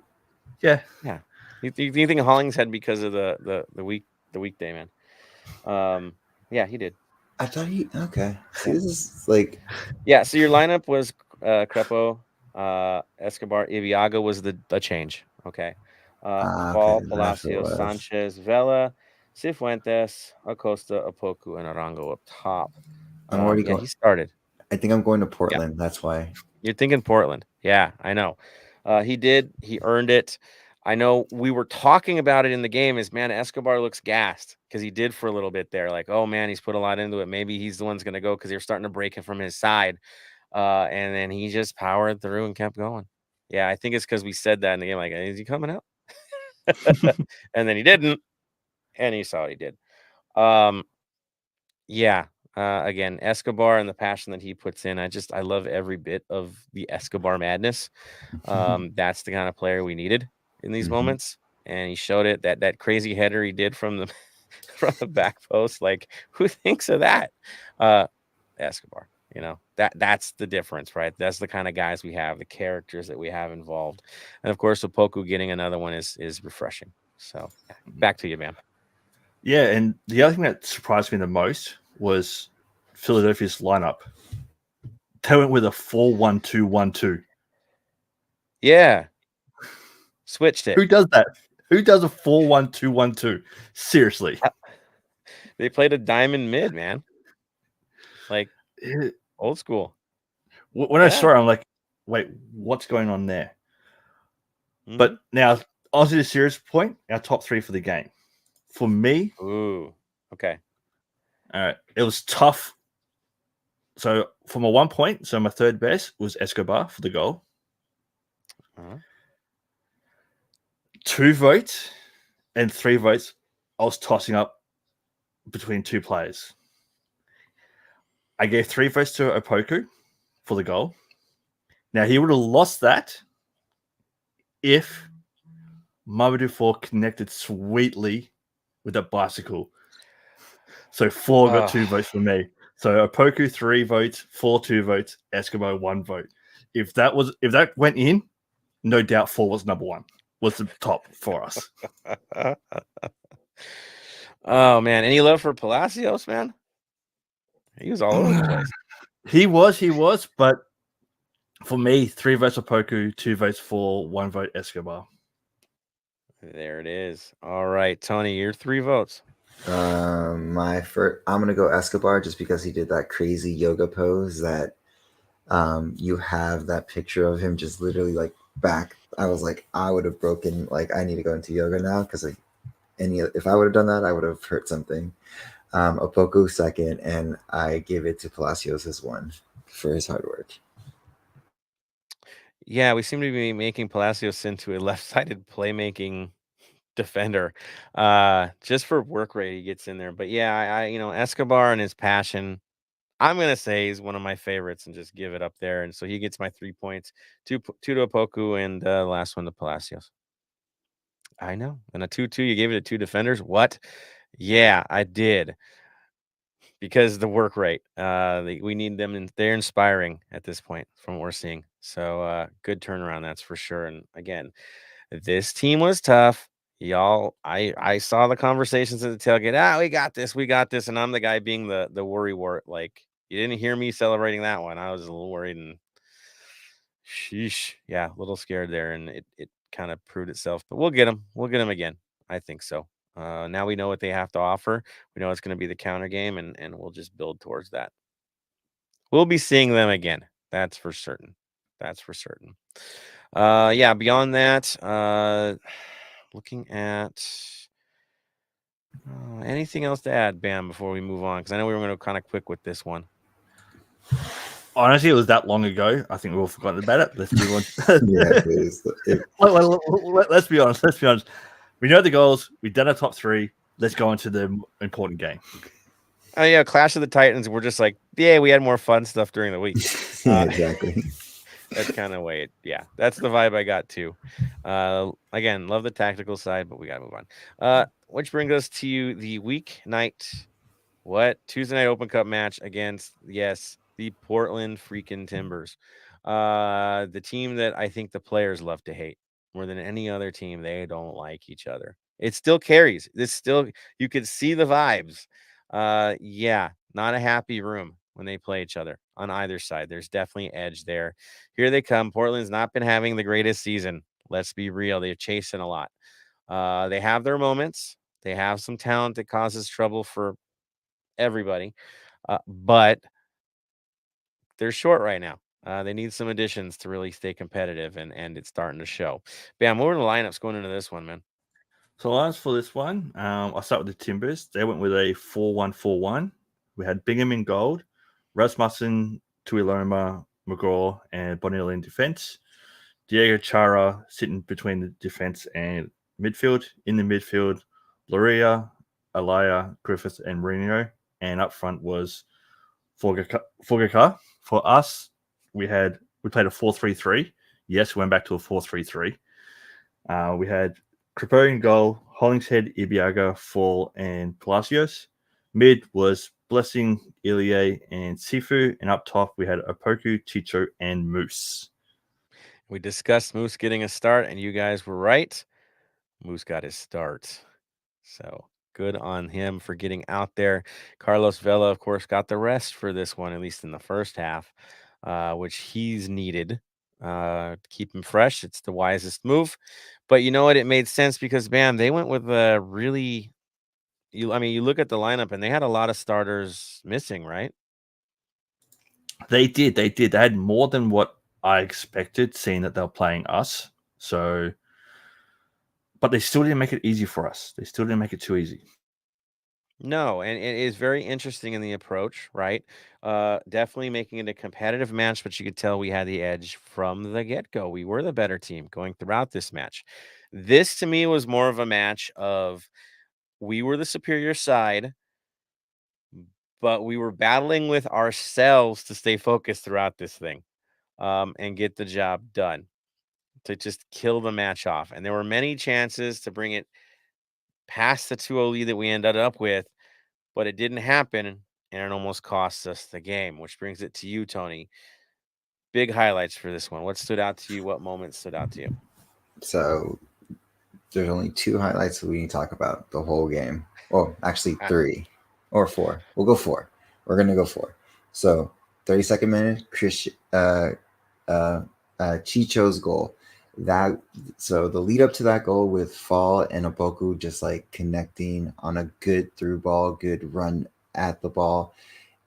Yeah. Yeah. You think Hollingshead because of the weekday, man? Yeah, he did. I thought he. Okay. See, Yeah. this is like. Yeah. So your lineup was Crepo, Escobar, Iviaga was the change. Okay. Paul, Okay, that's what it Palacios, was. Sanchez, Vela, Cifuentes, Acosta, Opoku, and Arango up top. I'm already Yeah, going. he started. I think I'm going to Portland. That's why. You're thinking Portland. Yeah, I know. He did. He earned it. I know we were talking about it in the game is, man, Escobar looks gassed because he did for a little bit there. Like, oh, man, he's put a lot into it. Maybe he's the one's going to go because they're starting to break it from his side. And then he just powered through and kept going. Yeah, I think it's because we said that in the game. Like, is he coming out? And then he didn't. And he saw what he did. Yeah. Again, Escobar and the passion that he puts in. I love every bit of the Escobar madness. That's the kind of player we needed in these moments. And he showed it. That crazy header he did from the back post. Like, who thinks of that? Escobar. You know, that's the difference, right? That's the kind of guys we have, the characters that we have involved. And of course, Opoku getting another one is refreshing. So back to you, man. Yeah, and the other thing that surprised me the most was Philadelphia's lineup. They went with a 4-1-2-1-2. Yeah. Switched it. Who does that? Who does a 4-1-2-1-2? Seriously. They played a diamond mid, man. Like old school. When I saw it, I'm like, wait, what's going on there? Mm-hmm. But now, on to the serious point, our top three for the game. For me, ooh, okay. All right. It was tough. So for my 1 point, so my third best was Escobar for the goal. 2 votes and 3 votes, I was tossing up between 2 players. I gave 3 votes to Opoku for the goal. Now, he would have lost that if Mamadou Fall connected sweetly with that bicycle. So 4 got 2 votes for me. So Opoku 3 votes, 4 2 votes, Escobar 1 vote. If that went in, no doubt 4 was number 1. Was the top for us. Oh man, any love for Palacios, man? He was all over the place. He was, but for me, 3 votes Opoku, 2 votes for, 1 vote Escobar. There it is. All right, Tony, your 3 votes. My first, I'm gonna go Escobar just because he did that crazy yoga pose that you have that picture of him just literally like back. I was like, I would have broken, like I need to go into yoga now because like if I would have done that, I would have hurt something. Opoku second, and I give it to Palacios as 1 for his hard work. Yeah, we seem to be making Palacios into a left-sided playmaking defender, just for work rate he gets in there. But yeah, I Escobar and his passion, I'm gonna say he's one of my favorites and just give it up there. And so he gets my 3 points, two to Opoku, and last one to Palacios. I know, and a 2-2. You gave it to 2 defenders. What? Yeah, I did. Because the work rate, we need them, and they're inspiring at this point from what we're seeing. So good turnaround, that's for sure. And again, this team was tough. Y'all, I saw the conversations at the tailgate. We got this, and I'm the guy being the worry wart. Like you didn't hear me celebrating that one. I was a little worried and sheesh, yeah, a little scared there, and it kind of proved itself. But we'll get them. We'll get them again. I think so. Now we know what they have to offer. We know it's going to be the counter game, and we'll just build towards that. We'll be seeing them again. That's for certain. That's for certain. Yeah, beyond that, looking at anything else to add, Bam, before we move on? Because I know we were going to kind of quick with this one. Honestly, it was that long ago. I think we've all forgotten about it. Let's move on. Yeah, please. Let's be honest. Let's be honest. We know the goals. We've done our top 3. Let's go into the important game. Oh yeah, Clash of the Titans. We're just like, yeah, we had more fun stuff during the week. Yeah, exactly. That's kind of way. Yeah, that's the vibe I got too. Again, love the tactical side, but we gotta move on. Which brings us to the weeknight, Tuesday night Open Cup match against the Portland freaking Timbers, the team that I think the players love to hate more than any other team. They don't like each other. It still carries. You could see the vibes. Yeah, not a happy room when they play each other on either side. There's definitely edge there. Here they come. Portland's not been having the greatest season. Let's be real. They're chasing a lot. They have their moments. They have some talent that causes trouble for everybody. But they're short right now. They need some additions to really stay competitive, and it's starting to show. Bam, what were the lineups going into this one, man? So lines for this one, I'll start with the Timbers. They went with a 4-1-4-1. We had Bingham in gold, Rasmussen, Tuiloma, McGraw, and Bonilla in defense. Diego Chara sitting between the defense and midfield. In the midfield, Loria, Alaya, Griffith, and Mourinho. And up front was Fogaka. For us, we played a 4-3-3. Yes, we went back to a 4-3-3. We had Crepeau in goal, Hollingshead, Ibiaga, Fall, and Palacios. Mid was Blessing, Ilie, and Sifu. And up top, we had Opoku, Chicho, and Moose. We discussed Moose getting a start, and you guys were right. Moose got his start. So good on him for getting out there. Carlos Vela, of course, got the rest for this one, at least in the first half, which he's needed to keep him fresh. It's the wisest move. But you know what? It made sense because, bam, they went with a really you look at the lineup and they had a lot of starters missing, right? They did. They had more than what I expected, seeing that they were playing us. So, but they still didn't make it easy for us. They still didn't make it too easy. No, and it is very interesting in the approach, right? Definitely making it a competitive match, but you could tell we had the edge from the get-go. We were the better team going throughout this match. This, to me, was more of a match of we were the superior side, but we were battling with ourselves to stay focused throughout this thing, and get the job done, to just kill the match off. And there were many chances to bring it past the 2-0 lead that we ended up with, but it didn't happen, and it almost cost us the game, which brings it to you, Tony. Big highlights for this one. What stood out to you? What moment stood out to you? So there's only 2 highlights that we need to talk about the whole game. Well, actually 3 or 4. We'll go 4. We're gonna go 4. So 32nd minute, Chicho's goal. So the lead up to that goal with Fall and Opoku just like connecting on a good through ball, good run at the ball,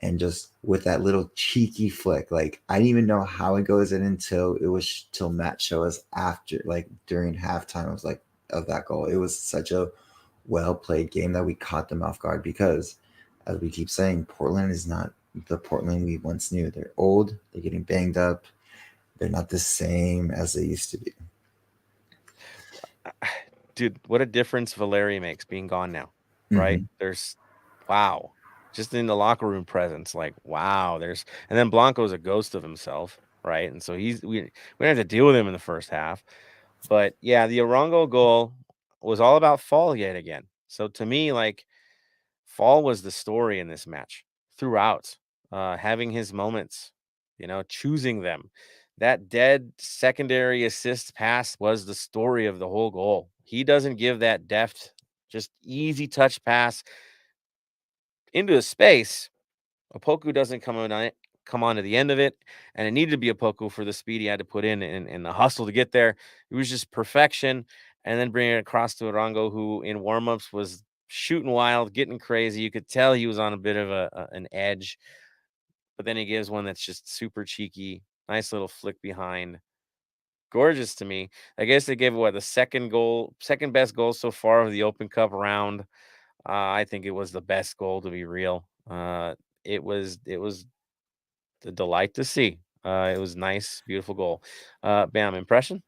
and just with that little cheeky flick. Like I didn't even know how it goes in until Matt showed us after, like during halftime. I was like, of that goal. It was such a well played game that we caught them off guard because, as we keep saying, Portland is not the Portland we once knew. They're old. They're getting banged up. They're not the same as they used to be. Dude, what a difference Valeri makes being gone now, right? There's, wow, just in the locker room presence, like, wow, and then Blanco's a ghost of himself, right? And so we don't have to deal with him in the first half. But yeah, the Arango goal was all about Fall yet again. So to me, like, Fall was the story in this match throughout, having his moments, choosing them. That dead secondary assist pass was the story of the whole goal. He doesn't give that deft, just easy touch pass into a space. Opoku doesn't come on to the end of it, and it needed to be Opoku for the speed he had to put in and the hustle to get there. It was just perfection, and then bringing it across to Arango, who in warmups was shooting wild, getting crazy. You could tell he was on a bit of an edge, but then he gives one that's just super cheeky, nice little flick behind. Gorgeous to me. I guess they gave the second best goal so far of the Open Cup round. I think it was the best goal, to be real. It was the delight to see. It was nice, beautiful goal. Bam, impression?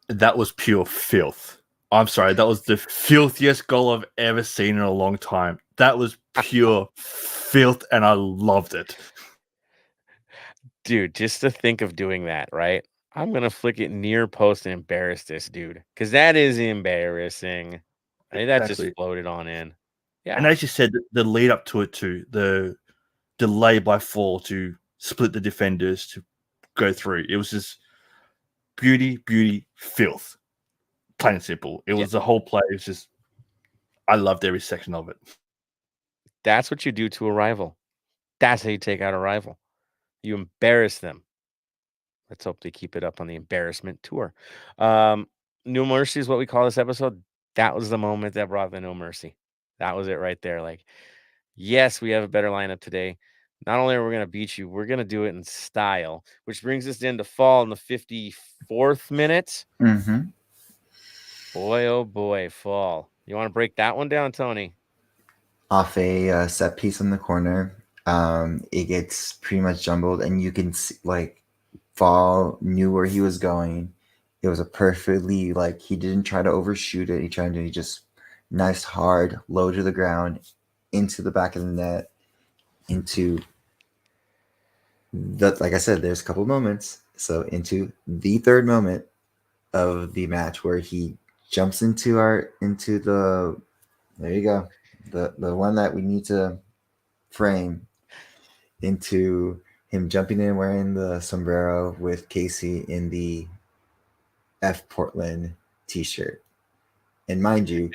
That was pure filth. I'm sorry, that was the filthiest goal I've ever seen in a long time. That was pure filth, and I loved it. Dude, just to think of doing that, right? I'm going to flick it near post and embarrass this dude, because that is embarrassing. I mean, that just floated on in. Yeah. And as you said, the lead up to it too, the delay by Fall to split the defenders to go through. It was just beauty, filth. Plain and simple. It was the whole play. It was just, I loved every section of it. That's what you do to a rival. That's how you take out a rival. You embarrass them. Let's hope they keep it up on the embarrassment tour. No Mercy is what we call this episode. That was the moment that brought the No Mercy. That was it right there. Like, yes, we have a better lineup today. Not only are we going to beat you, we're going to do it in style, which brings us into Fall in the 54th minute. Boy, oh boy, Fall. You want to break that one down, Tony? Off a set piece in the corner. It gets pretty much jumbled, and you can see, like, Fall knew where he was going. It was a perfectly, like, he didn't try to overshoot it. He just nice, hard, low to the ground, into the back of the net, into the, like I said, there's a couple moments. So into the third moment of the match where he jumps into the, there you go, the one that we need to frame, into him jumping in wearing the sombrero with Casey in the F Portland t-shirt. And mind you,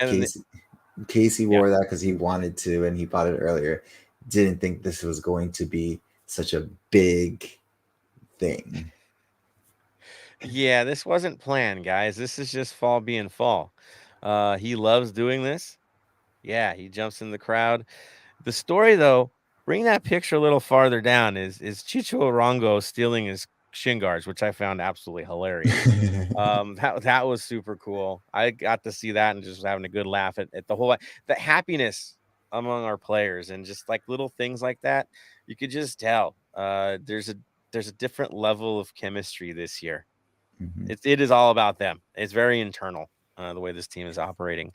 Casey wore that because he wanted to, and he bought it earlier. Didn't think this was going to be such a big thing. Yeah, this wasn't planned, guys. This is just Fall being Fall. He loves doing this. Yeah, he jumps in the crowd. The story, though, bring that picture a little farther down, is Chicho Arango stealing his shin guards, which I found absolutely hilarious. That was super cool. I got to see that and just having a good laugh at the happiness among our players, and just like little things like that. You could just tell there's a different level of chemistry this year. It is all about them. It's very internal, the way this team is operating,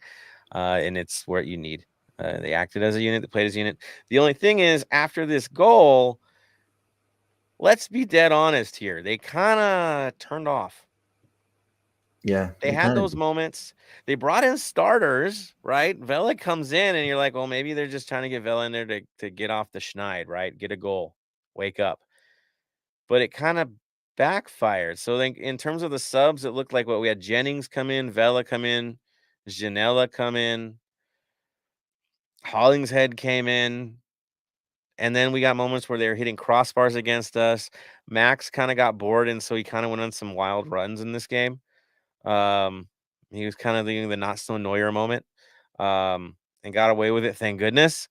and it's what you need. They acted as a unit. They played as a unit. The only thing is, after this goal, let's be dead honest here. They kind of turned off. Yeah, They you had kind those of. moments. They brought in starters, right? Vela comes in, and you're like, well, maybe they're just trying to get Vela in there to get off the schneid, right? Get a goal, wake up. But it kind of backfired. So then, in terms of the subs, it looked like what we had: Jennings come in, Vela come in, Janela come in, Hollingshead came in, and then we got moments where they were hitting crossbars against us. Max kind of got bored, and so he kind of went on some wild runs in this game. Um, he was kind of doing the not so Neuer moment, and got away with it, thank goodness.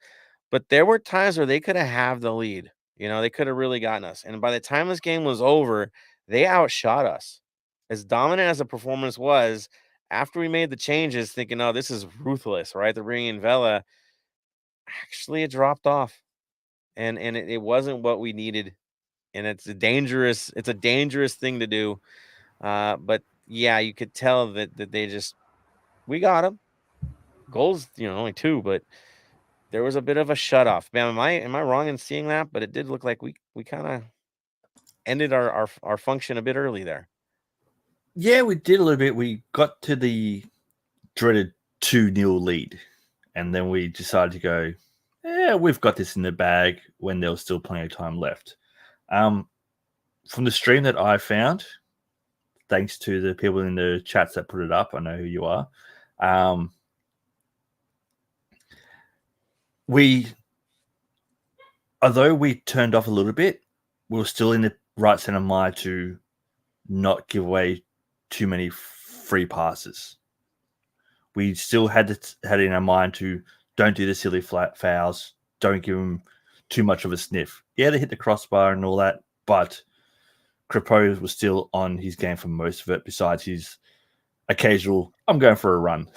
But there were times where they could have the lead. They could have really gotten us. And by the time this game was over, they outshot us. As dominant as the performance was, after we made the changes, thinking, "Oh, this is ruthless," right? They're bringing in Vela. Actually, it dropped off, and it wasn't what we needed. And it's a dangerous thing to do. But yeah, you could tell that they just we got them goals. Only two, but there was a bit of a shut off. Man, am I wrong in seeing that? But it did look like we kind of ended our function a bit early there. Yeah, we did a little bit. We got to the dreaded 2-0 lead, and then we decided to go, yeah, we've got this in the bag when there was still plenty of time left. From the stream that I found, thanks to the people in the chats that put it up, I know who you are. Although we turned off a little bit, we were still in the right center mind to not give away too many free passes. We still had it in our mind to don't do the silly flat fouls, don't give them too much of a sniff. Yeah, they hit the crossbar and all that, but Crepeau was still on his game for most of it, besides his occasional, I'm going for a run.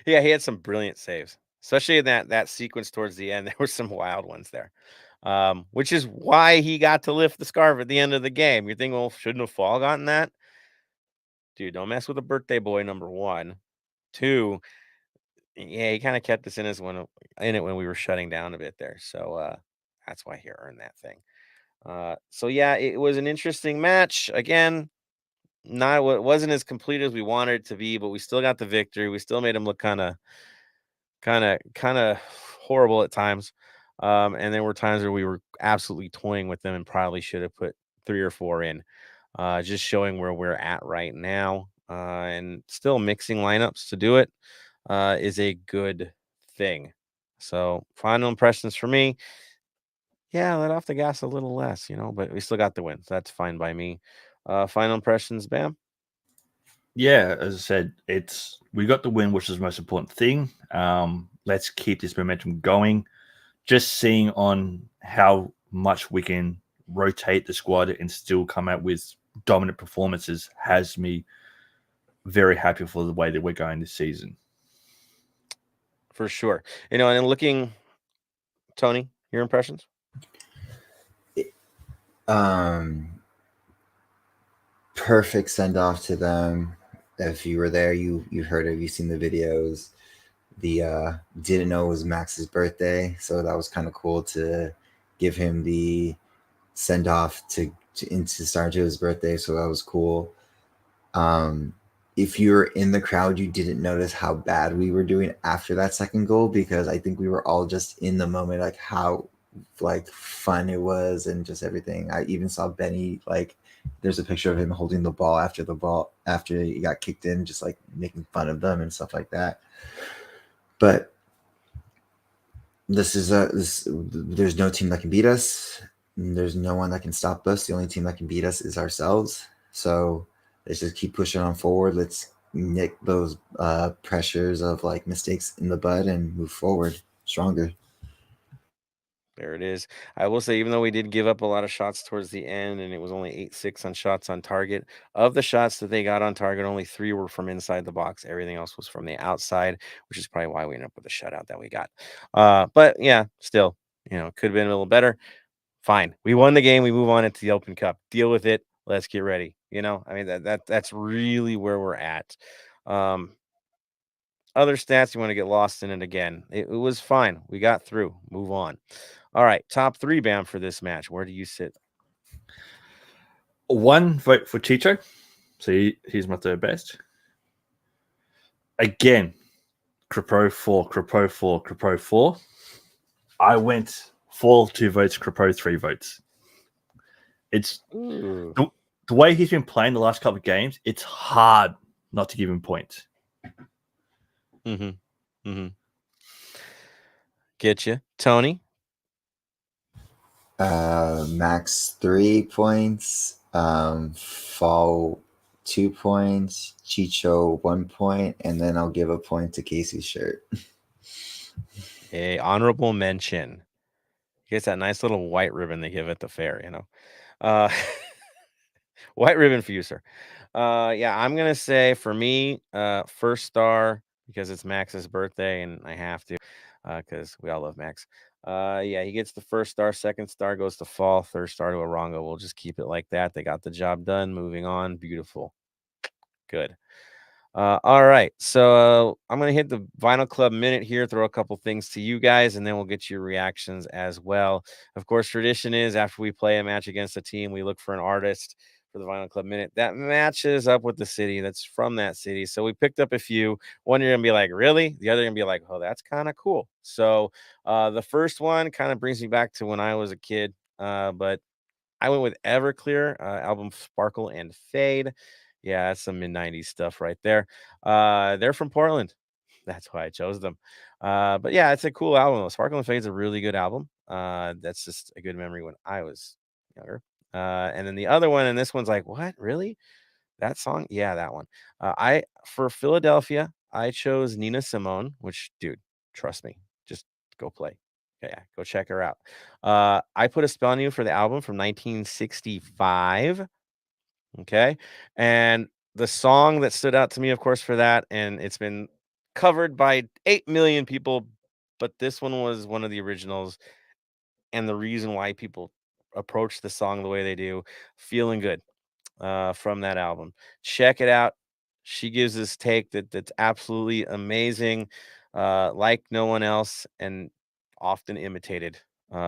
Yeah, he had some brilliant saves, especially in that sequence towards the end. There were some wild ones there, which is why he got to lift the scarf at the end of the game. You're thinking, well, shouldn't have Fall gotten that? Dude, don't mess with a birthday boy, number one. Two, yeah, he kind of kept us in it when we were shutting down a bit there. So that's why he earned that thing. So yeah, it was an interesting match. Again, it wasn't as complete as we wanted it to be, but we still got the victory. We still made him look kind of horrible at times. And there were times where we were absolutely toying with them and probably should have put 3 or 4 in. Just showing where we're at right now. And still mixing lineups to do it is a good thing. So final impressions for me. Yeah, let off the gas a little less, but we still got the win. So that's fine by me. Final impressions, Bam. Yeah, as I said, we got the win, which is the most important thing. Let's keep this momentum going. Just seeing on how much we can rotate the squad and still come out with dominant performances has me very happy for the way that we're going this season. For sure. And looking, Tony, your impressions? Perfect send off to them. If you were there, you heard it, you've seen the videos. The didn't know it was Max's birthday, so that was kind of cool to give him the send off to start to his birthday. So that was cool. If you were in the crowd, you didn't notice how bad we were doing after that second goal, because I think we were all just in the moment, like how fun it was and just everything. I even saw Benny, there's a picture of him holding the ball after he got kicked in, just making fun of them and stuff like that. But there's no team that can beat us. There's no one that can stop us. The only team that can beat us is ourselves. So let's just keep pushing on forward. Let's nick those pressures of mistakes in the bud and move forward stronger. There it is. I will say, even though we did give up a lot of shots towards the end, and it was only 8-6 on shots on target, of the shots that they got on target, only 3 were from inside the box. Everything else was from the outside, which is probably why we ended up with the shutout that we got. But yeah, still, could have been a little better. Fine. We won the game. We move on into the Open Cup. Deal with it. Let's get ready. I mean, that's really where we're at. Other stats, you want to get lost in it again. It was fine. We got through. Move on. All right, top 3, Bam, for this match. Where do you sit? 1 vote for Chicho. So here's my third best. Again, Crepeau 4, Crepeau 4, Crepeau 4. I went 4 2 votes, Crepeau 3 votes. It's the way he's been playing the last couple of games, it's hard not to give him points. Get you. Tony? Max 3 points. Fall 2 points. Chicho 1 point. And then I'll give a point to Casey's shirt. A honorable mention. He gets that nice little white ribbon they give at the fair, White ribbon for you, sir. Yeah, I'm gonna say for me, first star because it's Max's birthday and I have to, because we all love Max. Yeah, he gets the first star. Second star goes to Fall. Third star to Arango. We'll just keep it like that. They got the job done. Moving on. Beautiful. Good. All right. So I'm going to hit the Vinyl Club minute here, throw a couple things to you guys, and then we'll get your reactions as well. Of course, tradition is after we play a match against a team, we look for an artist for the Vinyl Club minute that matches up with the city that's from that city. So we picked up a few. One, you're going to be like, really? The other, you're going to be like, oh, that's kind of cool. So the first one kind of brings me back to when I was a kid, but I went with Everclear, album Sparkle and Fade. Yeah, that's some mid-90s stuff right there. They're from Portland. That's why I chose them. But yeah, it's a cool album. Sparkle and Fade is a really good album. That's just a good memory when I was younger. And then the other one, and this one's like, what? Really? That song? Yeah, that one. For Philadelphia, I chose Nina Simone, which, dude, trust me, just go play. Yeah, go check her out. I Put a Spell on You for the album from 1965. Okay. And the song that stood out to me, of course, for that, and it's been covered by 8 million people, but this one was one of the originals. And the reason why people approach the song the way they do, Feeling Good, from that album. Check it out. She gives this take that's absolutely amazing, like no one else, and often imitated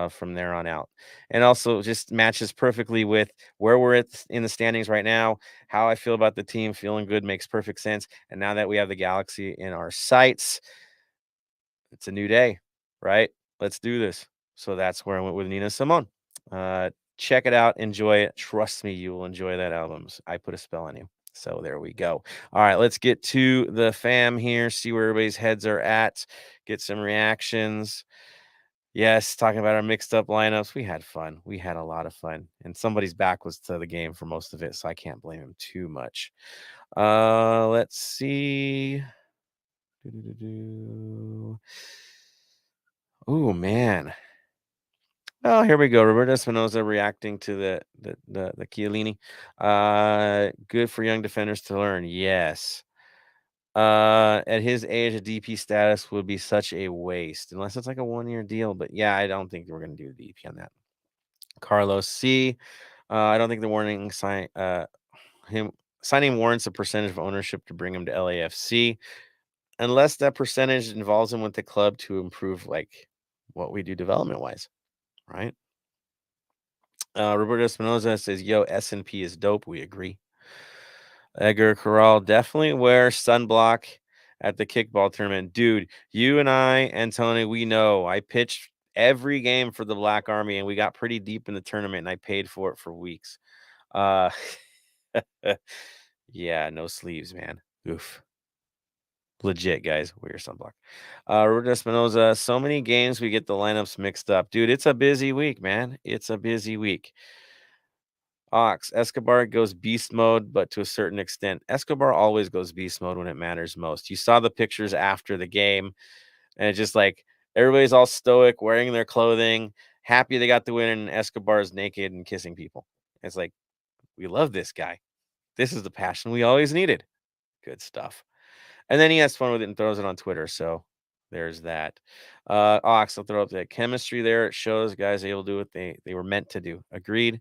from there on out. And also just matches perfectly with where we're at in the standings right now. How I feel about the team, Feeling Good makes perfect sense. And now that we have the Galaxy in our sights, it's a new day, right? Let's do this. So that's where I went with Nina Simone. Check it out. Enjoy it. Trust me, you will enjoy that album. I Put a Spell on You. So there we go. All right, let's get to the fam here, see where everybody's heads are at, get some reactions. Yes, talking about our mixed up lineups. We had fun. We had a lot of fun. And somebody's back was to the game for most of it, so I can't blame him too much. Let's see. Oh man. Oh, here we go. Roberto Espinoza reacting to the Chiellini. Good for young defenders to learn. Yes. At his age, a DP status would be such a waste, unless it's like a 1-year deal. But yeah, I don't think we're gonna do the DP on that. Carlos C. I don't think the warning sign him signing warrants a percentage of ownership to bring him to LAFC, unless that percentage involves him with the club to improve like what we do development wise, right? Roberto Espinoza says, yo, S&P is dope. We agree. Edgar Corral, definitely wear sunblock at the kickball tournament. Dude, you and I and Tony, we know I pitched every game for the Black Army and we got pretty deep in the tournament and I paid for it for weeks. Yeah, no sleeves, man. Oof. Legit, guys. Wear your sunblock. Roberto Espinoza, so many games we get the lineups mixed up. Dude, it's a busy week, man. It's a busy week. Ox, Escobar goes beast mode, but to a certain extent. Escobar always goes beast mode when it matters most. You saw the pictures after the game, and it's just like everybody's all stoic, wearing their clothing, happy they got the win, and Escobar's naked and kissing people. It's like, we love this guy. This is the passion we always needed. Good stuff. And then he has fun with it and throws it on Twitter. So there's that. Ox, I'll throw up that chemistry there. It shows guys able to do what they were meant to do. Agreed.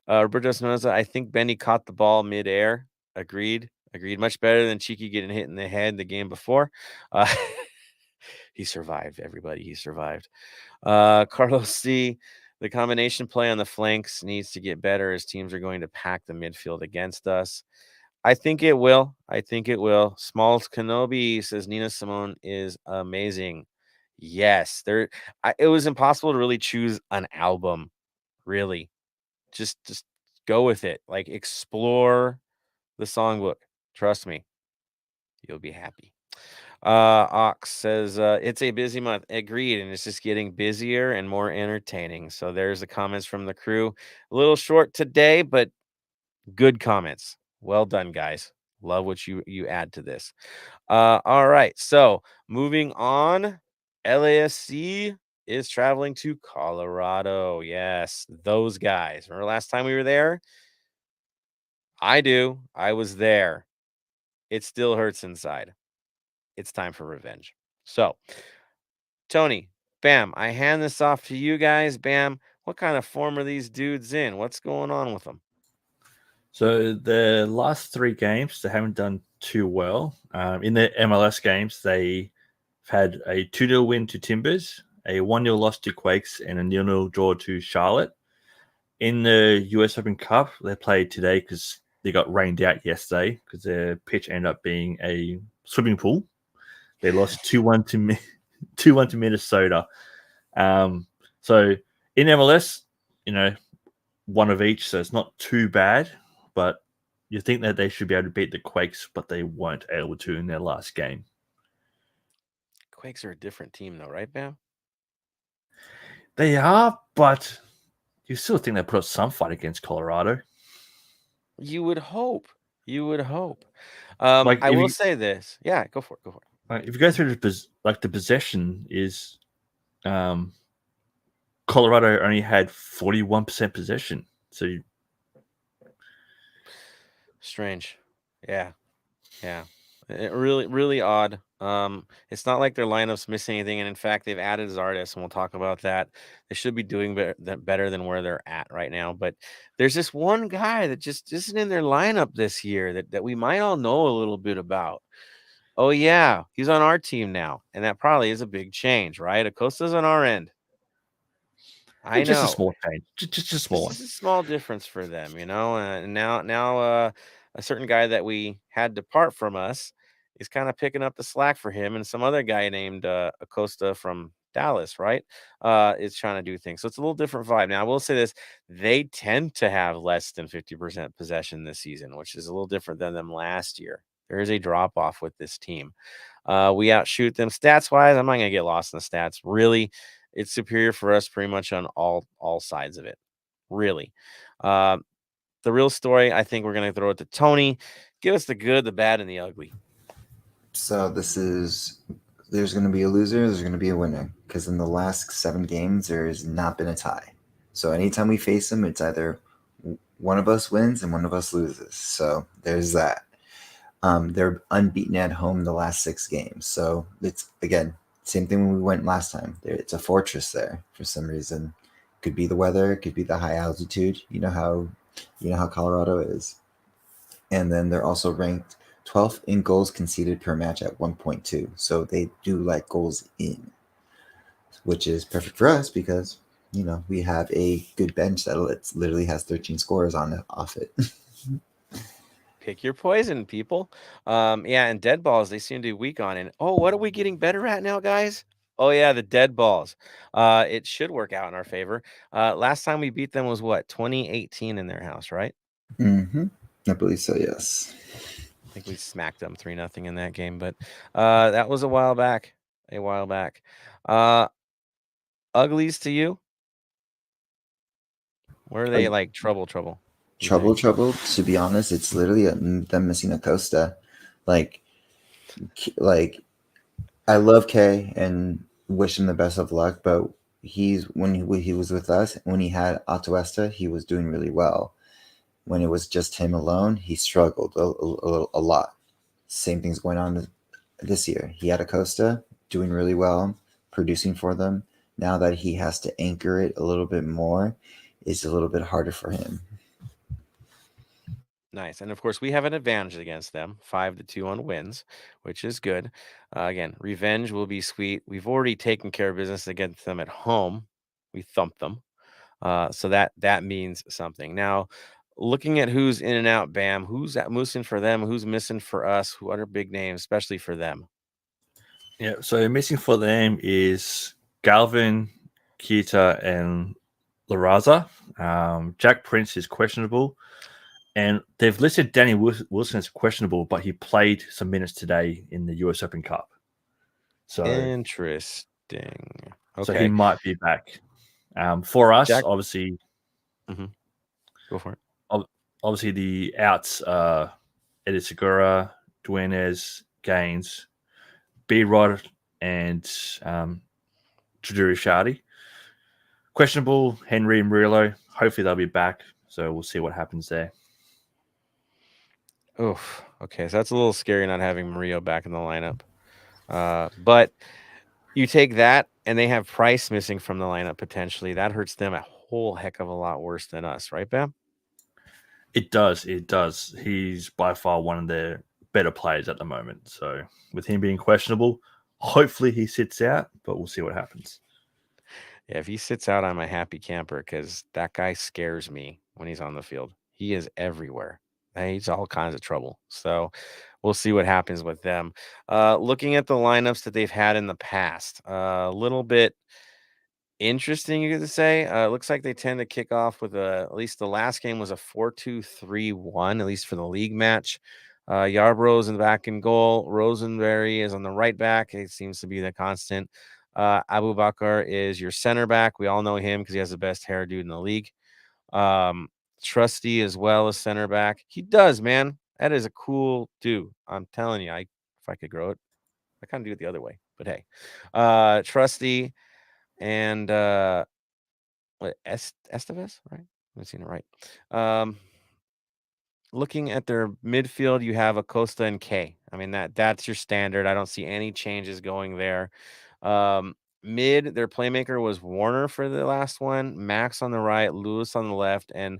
Roberto Espinoza, I think Benny caught the ball midair. Agreed. Much better than Cheeky getting hit in the head the game before. He survived, everybody. He survived. Carlos C. The combination play on the flanks needs to get better as teams are going to pack the midfield against us. I think it will. Smalls Kenobi says Nina Simone is amazing. Yes, it was impossible to really choose an album. Really, just go with it. Like, explore the songbook. Trust me, you'll be happy. Ox says it's a busy month. Agreed, and it's just getting busier and more entertaining. So there's the comments from the crew. A little short today, but good comments. Well done, guys. Love what you add to this. All right, so moving on. LAFC is traveling to Colorado. Yes, those guys. Remember last time we were there? I do. I was there. It still hurts inside. It's time for revenge. So, Tony, Bam, I hand this off to you guys. Bam, what kind of form are these dudes in? What's going on with them? So the last 3 games, they haven't done too well. In the MLS games, they've had a 2-0 win to Timbers, a 1-0 loss to Quakes, and a 0-0 draw to Charlotte. In the US Open Cup, they played today because they got rained out yesterday because their pitch ended up being a swimming pool. They lost 2-1 to Minnesota. So in MLS, one of each, so it's not too bad. But you think that they should be able to beat the Quakes, but they weren't able to in their last game. Quakes are a different team, though, right, Bam? They are, but you still think they put up some fight against Colorado. You would hope. I will say this. Yeah, go for it. If you go through the possession is, Colorado only had 41% possession. So strange. Yeah. It really odd. It's not like their lineup's missing anything, and in fact, they've added Zardes, and we'll talk about that. They should be doing better than where they're at right now. But there's this one guy that just isn't in their lineup this year that we might all know a little bit about. Oh yeah, he's on our team now, and that probably is a big change, right? Acosta's on our end. I know, just a small change, just a small one. It's a small difference for them, And now, a certain guy that we had depart from us is kind of picking up the slack for him, and some other guy named Acosta from Dallas, right? Is trying to do things. So it's a little different vibe. Now, I will say this: they tend to have less than 50% possession this season, which is a little different than them last year. There is a drop off with this team. We outshoot them stats wise. I'm not gonna get lost in the stats. Really, it's superior for us pretty much on all sides of it. Really. The real story, I think we're going to throw it to Tony. Give us the good, the bad, and the ugly. So there's going to be a loser, there's going to be a winner, because in the last 7 games, there's not been a tie. So anytime we face them, it's either one of us wins and one of us loses. So there's that. They're unbeaten at home the last 6 games. So it's, again, same thing when we went last time. It's a fortress there for some reason. Could be the weather, it could be the high altitude. You know how Colorado is. And then they're also ranked 12th in goals conceded per match at 1.2. So they do like goals in, which is perfect for us because, we have a good bench that literally has 13 scorers off it. Pick your poison, people. And dead balls, they seem to be weak on. And what are we getting better at now, guys? Oh yeah, the dead balls. It should work out in our favor. Last time we beat them was what, 2018 in their house, right? Mm-hmm. I believe so, yes. I think we smacked them 3-0 in that game, but that was a while back. Uglies to you? Where are they like trouble? Trouble. To be honest, it's literally them missing Acosta. Like I love Kay and wish him the best of luck, but when he was with us, when he had Atuesta, he was doing really well. When it was just him alone, he struggled a lot. Same thing's going on this year. He had Acosta doing really well, producing for them. Now that he has to anchor it a little bit more, it's a little bit harder for him. Nice. And of course, we have an advantage against them, 5-2 on wins, which is good. Again, revenge will be sweet. We've already taken care of business against them at home. We thumped them. So that means something. Now, looking at who's in and out, Bam, who's missing for them, who's missing for us, who are big names, especially for them. Yeah, so missing for them is Galvin, Keita, and Laraza. Jack Prince is questionable, and they've listed Danny Wilson as questionable, but he played some minutes today in the US Open Cup. So Interesting. Okay. So he might be back. For us, Jack- obviously, Go for it. Obviously the outs are Eddie Segura, Duenes, Gaines, B-Rod, and Taduri Shardy. Questionable, Henry and Murillo. Hopefully they'll be back. So we'll see what happens there. Oof. Okay, so that's a little scary not having Murillo back in the lineup. But you take that and they have Price missing from the lineup potentially. That hurts them a whole heck of a lot worse than us, right, Bam? It does. He's by far one of their better players at the moment. So with him being questionable, hopefully he sits out, but we'll see what happens. Yeah, if he sits out, I'm a happy camper because that guy scares me when he's on the field. He is everywhere. He's all kinds of trouble. So we'll see what happens with them. Looking at the lineups that they've had in the past, a little bit interesting, you could say. Looks like they tend to kick off with at least the last game was a 4-2-3-1, at least for the league match. Yarbrough's in the back in goal. Rosenberry is on the right back. It seems to be the constant. Abu Bakr is your center back. We all know him because he has the best hairdo in the league. Trusty as well as center back. He does, man. That is a cool dude. I'm telling you, if I could grow it, I kind of do it the other way. But hey, Trusty and Estevez, right? I'm seeing it right. Looking at their midfield, you have Acosta and K. I mean that's your standard. I don't see any changes going there. Mid, their playmaker was Warner for the last one, Max on the right, Lewis on the left, and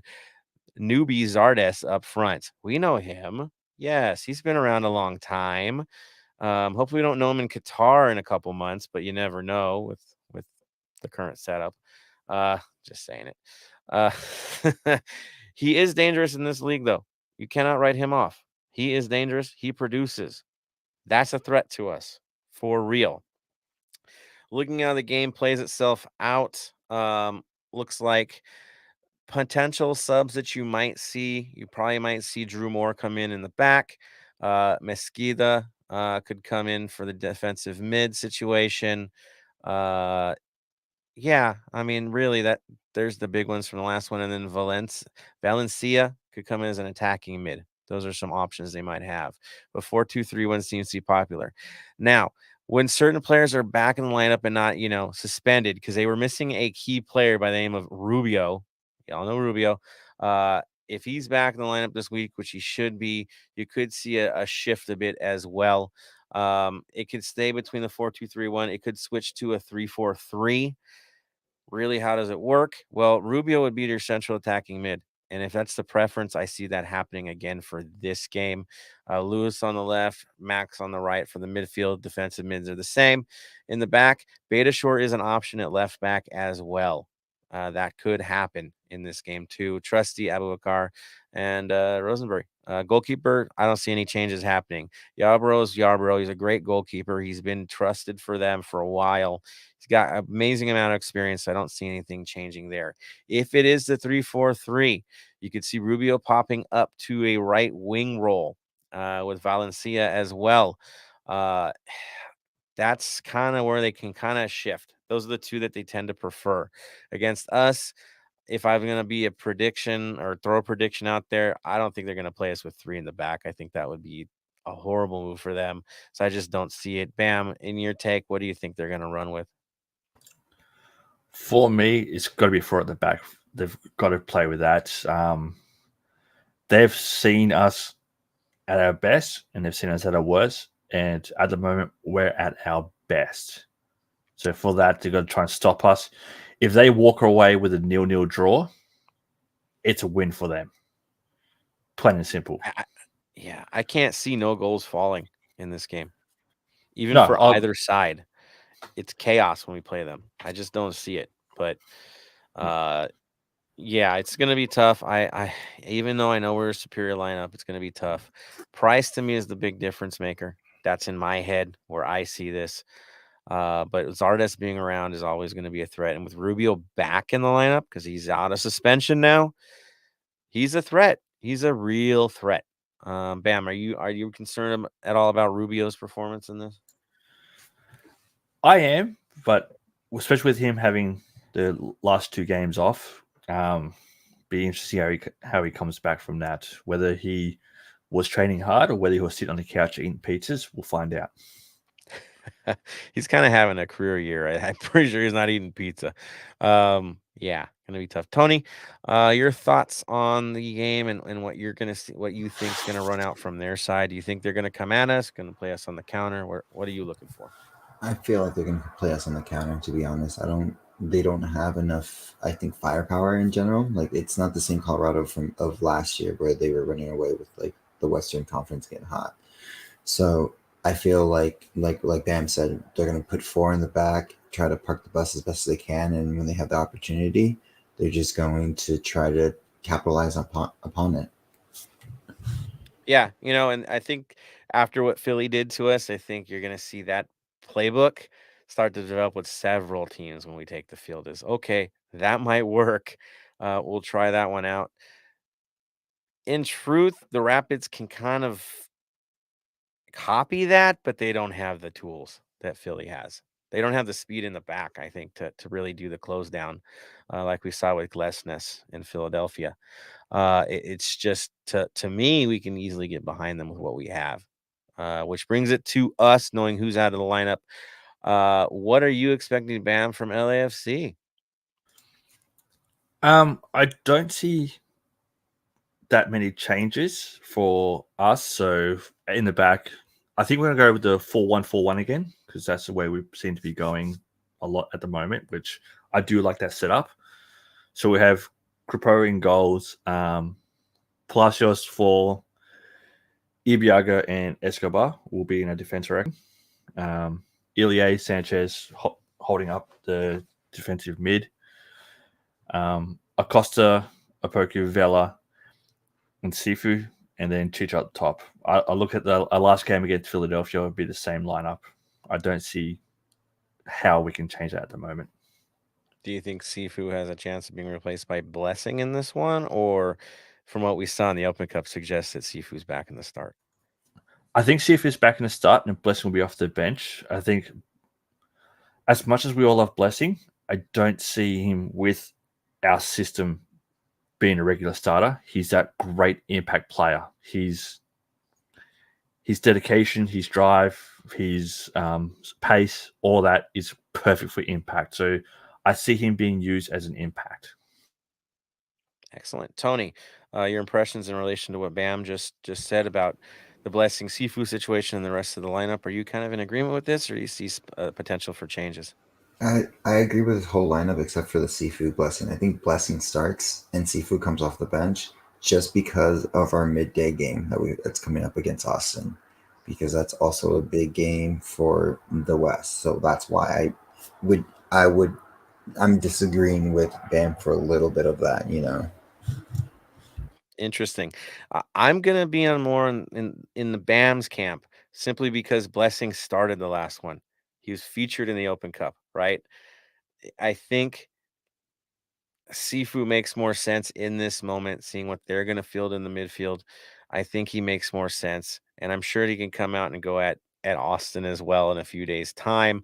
newbie Zardes up front. We know him. Yes, he's been around a long time. Hopefully we don't know him in Qatar in a couple months, but you never know with the current setup. Just saying it. He is dangerous in this league, though. You cannot write him off. He is dangerous. He produces. That's a threat to us for real. Looking how the game plays itself out, looks like potential subs that you might see. You probably might see Drew Moore come in the back. Mesquida could come in for the defensive mid situation. Yeah, I mean, really, there's the big ones from the last one, and then Valencia could come in as an attacking mid. Those are some options they might have. But 4-2-3-1 seems to be popular. Now, when certain players are back in the lineup and not, suspended because they were missing a key player by the name of Rubio. Y'all know Rubio. If he's back in the lineup this week, which he should be, you could see a shift a bit as well. It could stay between the 4-2-3-1. It could switch to a 3-4-3. Really, how does it work? Well, Rubio would be your central attacking mid. And if that's the preference, I see that happening again for this game. Lewis on the left, Max on the right for the midfield. Defensive mids are the same. In the back, Beta Shore is an option at left back as well. That could happen in this game too. Trusty, Abubakar, and Rosenberry. Goalkeeper, I don't see any changes happening. Yarbrough. He's a great goalkeeper. He's been trusted for them for a while. He's got an amazing amount of experience. So I don't see anything changing there. If it is the 3-4-3, you could see Rubio popping up to a right wing role with Valencia as well. That's kind of where they can kind of shift. Those are the two that they tend to prefer. Against us, if I'm going to be a prediction or throw a prediction out there, I don't think they're going to play us with three in the back. I think that would be a horrible move for them. So I just don't see it. Bam, in your take, what do you think they're going to run with? For me, it's got to be four at the back. They've got to play with that. They've seen us at our best and they've seen us at our worst. And at the moment, we're at our best. So for that, they've got to try and stop us. If they walk away with a 0-0 draw, it's a win for them. Plain and simple. I can't see no goals falling in this game. Even for either side. It's chaos when we play them. I just don't see it. But Yeah, it's gonna be tough. I even though I know we're a superior lineup, it's gonna be tough. Price to me is the big difference maker. That's in my head where I see this. But Zardes being around is always going to be a threat. And with Rubio back in the lineup because he's out of suspension now, he's a threat. He's a real threat. Bam, are you concerned at all about Rubio's performance in this? I am, but especially with him having the last 2 games off, be interesting how he comes back from that. Whether he was training hard or whether he was sitting on the couch eating pizzas, we'll find out. He's kind of having a career year. I'm pretty sure he's not eating pizza. Yeah, gonna be tough. Tony, your thoughts on the game and what you're gonna see, what you think's gonna run out from their side? Do you think they're gonna come at us, gonna play us on the counter? What are you looking for? I feel like they're going to play us on the counter, to be honest. They don't have enough, I think, firepower in general. Like, it's not the same Colorado of last year where they were running away with, like, the Western Conference getting hot. So I feel like Bam said, they're going to put 4 in the back, try to park the bus as best as they can. And when they have the opportunity, they're just going to try to capitalize upon it. Yeah, and I think after what Philly did to us, I think you're gonna see that playbook start to develop with several teams when we take the field. Is okay, that might work. We'll try that one out. In truth, the Rapids can kind of copy that, but they don't have the tools that Philly has. They don't have the speed in the back, I think, to really do the close down, like we saw with Glesnes in Philadelphia. It's just to me, we can easily get behind them with what we have. Which brings it to us knowing who's out of the lineup. What are you expecting, Bam, from LAFC? I don't see that many changes for us. So in the back, I think we're going to go with the 4-1-4-1 again because that's the way we seem to be going a lot at the moment, which I do like that setup. So we have Kripo in goals, Palacios for Ibiaga and Escobar will be in a defense, I reckon. Ilie, Sanchez holding up the defensive mid. Acosta, Apoku, Vela, and Sifu, and then Chicha at the top. I look at the last game against Philadelphia, it would be the same lineup. I don't see how we can change that at the moment. Do you think Sifu has a chance of being replaced by Blessing in this one? Or from what we saw in the Open Cup suggests that Sifu's back in the start? I think Sifu's back in the start and Blessing will be off the bench. I think as much as we all love Blessing, I don't see him with our system being a regular starter. He's that great impact player. His dedication, his drive, his pace, all that is perfect for impact. So I see him being used as an impact. Excellent. Tony, your impressions in relation to what Bam just said about the Blessing Sifu situation and the rest of the lineup. Are you kind of in agreement with this, or do you see potential for changes? I agree with his whole lineup except for the Seafood Blessing. I think Blessing starts and Seafood comes off the bench just because of our midday game that's coming up against Austin, because that's also a big game for the West. So that's why I'm disagreeing with Bam for a little bit of that. Interesting. I'm gonna be on more in the Bam's camp simply because Blessing started the last one. He was featured in the Open Cup, right? I think Sifu makes more sense in this moment, seeing what they're going to field in the midfield. I think he makes more sense, and I'm sure he can come out and go at Austin as well in a few days' time.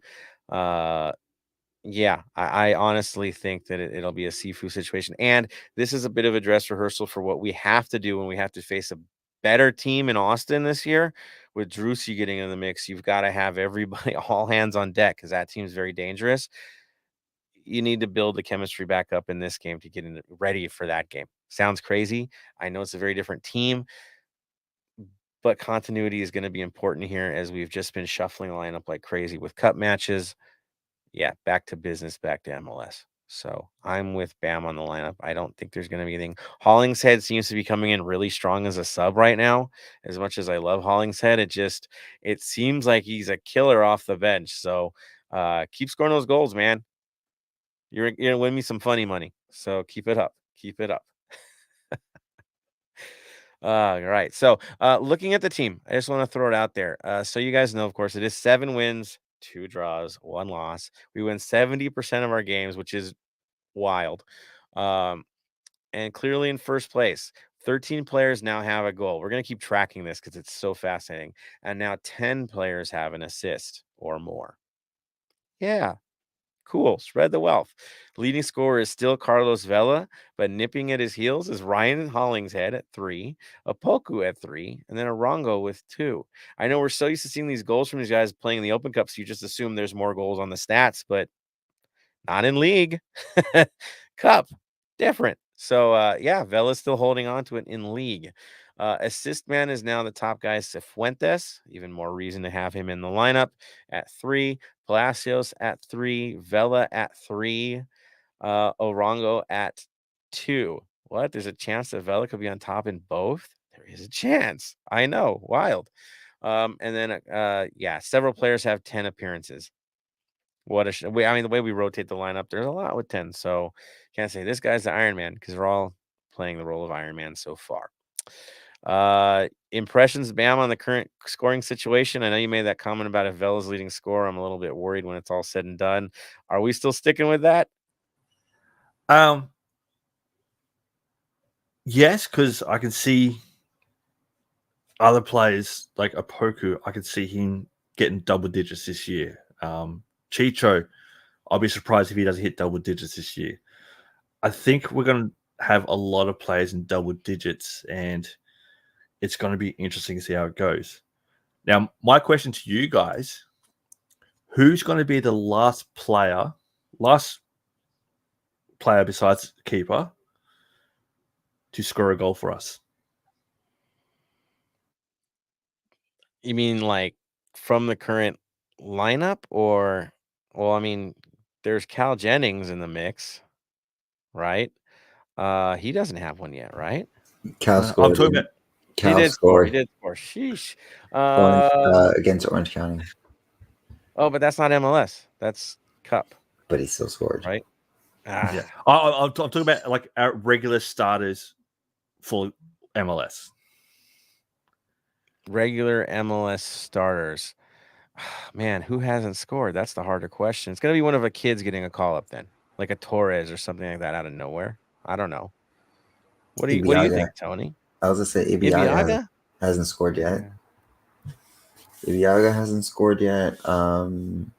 Yeah, I honestly think that it'll be a Sifu situation, and this is a bit of a dress rehearsal for what we have to do when we have to face a better team in Austin this year. With Drusy getting in the mix, you've got to have everybody all hands on deck because that team's very dangerous. You need to build the chemistry back up in this game to get ready for that game. Sounds crazy. I know it's a very different team, but continuity is going to be important here as we've just been shuffling the lineup like crazy with cup matches. Yeah, back to business, back to MLS. So I'm with Bam on the lineup. I don't think there's going to be anything. Hollingshead seems to be coming in really strong as a sub right now. As much as I love Hollingshead, it seems like he's a killer off the bench. So keep scoring those goals, man. You're gonna win me some funny money. So keep it up. Keep it up. All right. So looking at the team, I just want to throw it out there. So you guys know, of course, it is 7 wins, 2 draws, 1 loss. We win 70% of our games, which is wild. And clearly in first place. 13 players now have a goal. We're going to keep tracking this because it's so fascinating. And now 10 players have an assist or more. Yeah. Cool. Spread the wealth. Leading scorer is still Carlos Vela, but nipping at his heels is Ryan Hollingshead at 3, Opoku at 3, and then Arongo with 2. I know we're so used to seeing these goals from these guys playing in the Open Cup, so you just assume there's more goals on the stats, but not in league. Cup. Different. So, yeah, Vela's still holding on to it in league. Assist man is now the top guy, Cifuentes. Even more reason to have him in the lineup at 3. Palacios at 3. Vela at 3. Orongo at 2. What? There's a chance that Vela could be on top in both? There is a chance. I know. Wild. And then, yeah, several players have 10 appearances. What a I mean, the way we rotate the lineup, there's a lot with 10. So can't say this guy's the Iron Man because we're all playing the role of Iron Man so far. Impressions, Bam, on the current scoring situation. I know you made that comment about if Vela's leading scorer. I'm a little bit worried when it's all said and done. Are we still sticking with that? Yes, because I can see other players like Opoku. I can see him getting double digits this year. Chicho, I'll be surprised if he doesn't hit double digits this year. I think we're going to have a lot of players in double digits, and it's going to be interesting to see how it goes. Now, my question to you guys, who's going to be the last player besides keeper to score a goal for us? You mean like from the current lineup or, well, I mean, there's Cal Jennings in the mix, right? He doesn't have one yet, right? Cal I'm scored. talking about He did score. He did score. Sheesh. Against Orange County. Oh, but that's not MLS. That's Cup, But he still scored. right? yeah. I'm talking about like our regular starters for MLS. Regular MLS starters. Man, who hasn't scored? That's the harder question. It's going to be one of the kids getting a call up then, like a Torres or something like that out of nowhere. I don't know. What do you think, Tony? I was going to say Ibiaga hasn't scored yet. Ibiaga hasn't scored yet. Trying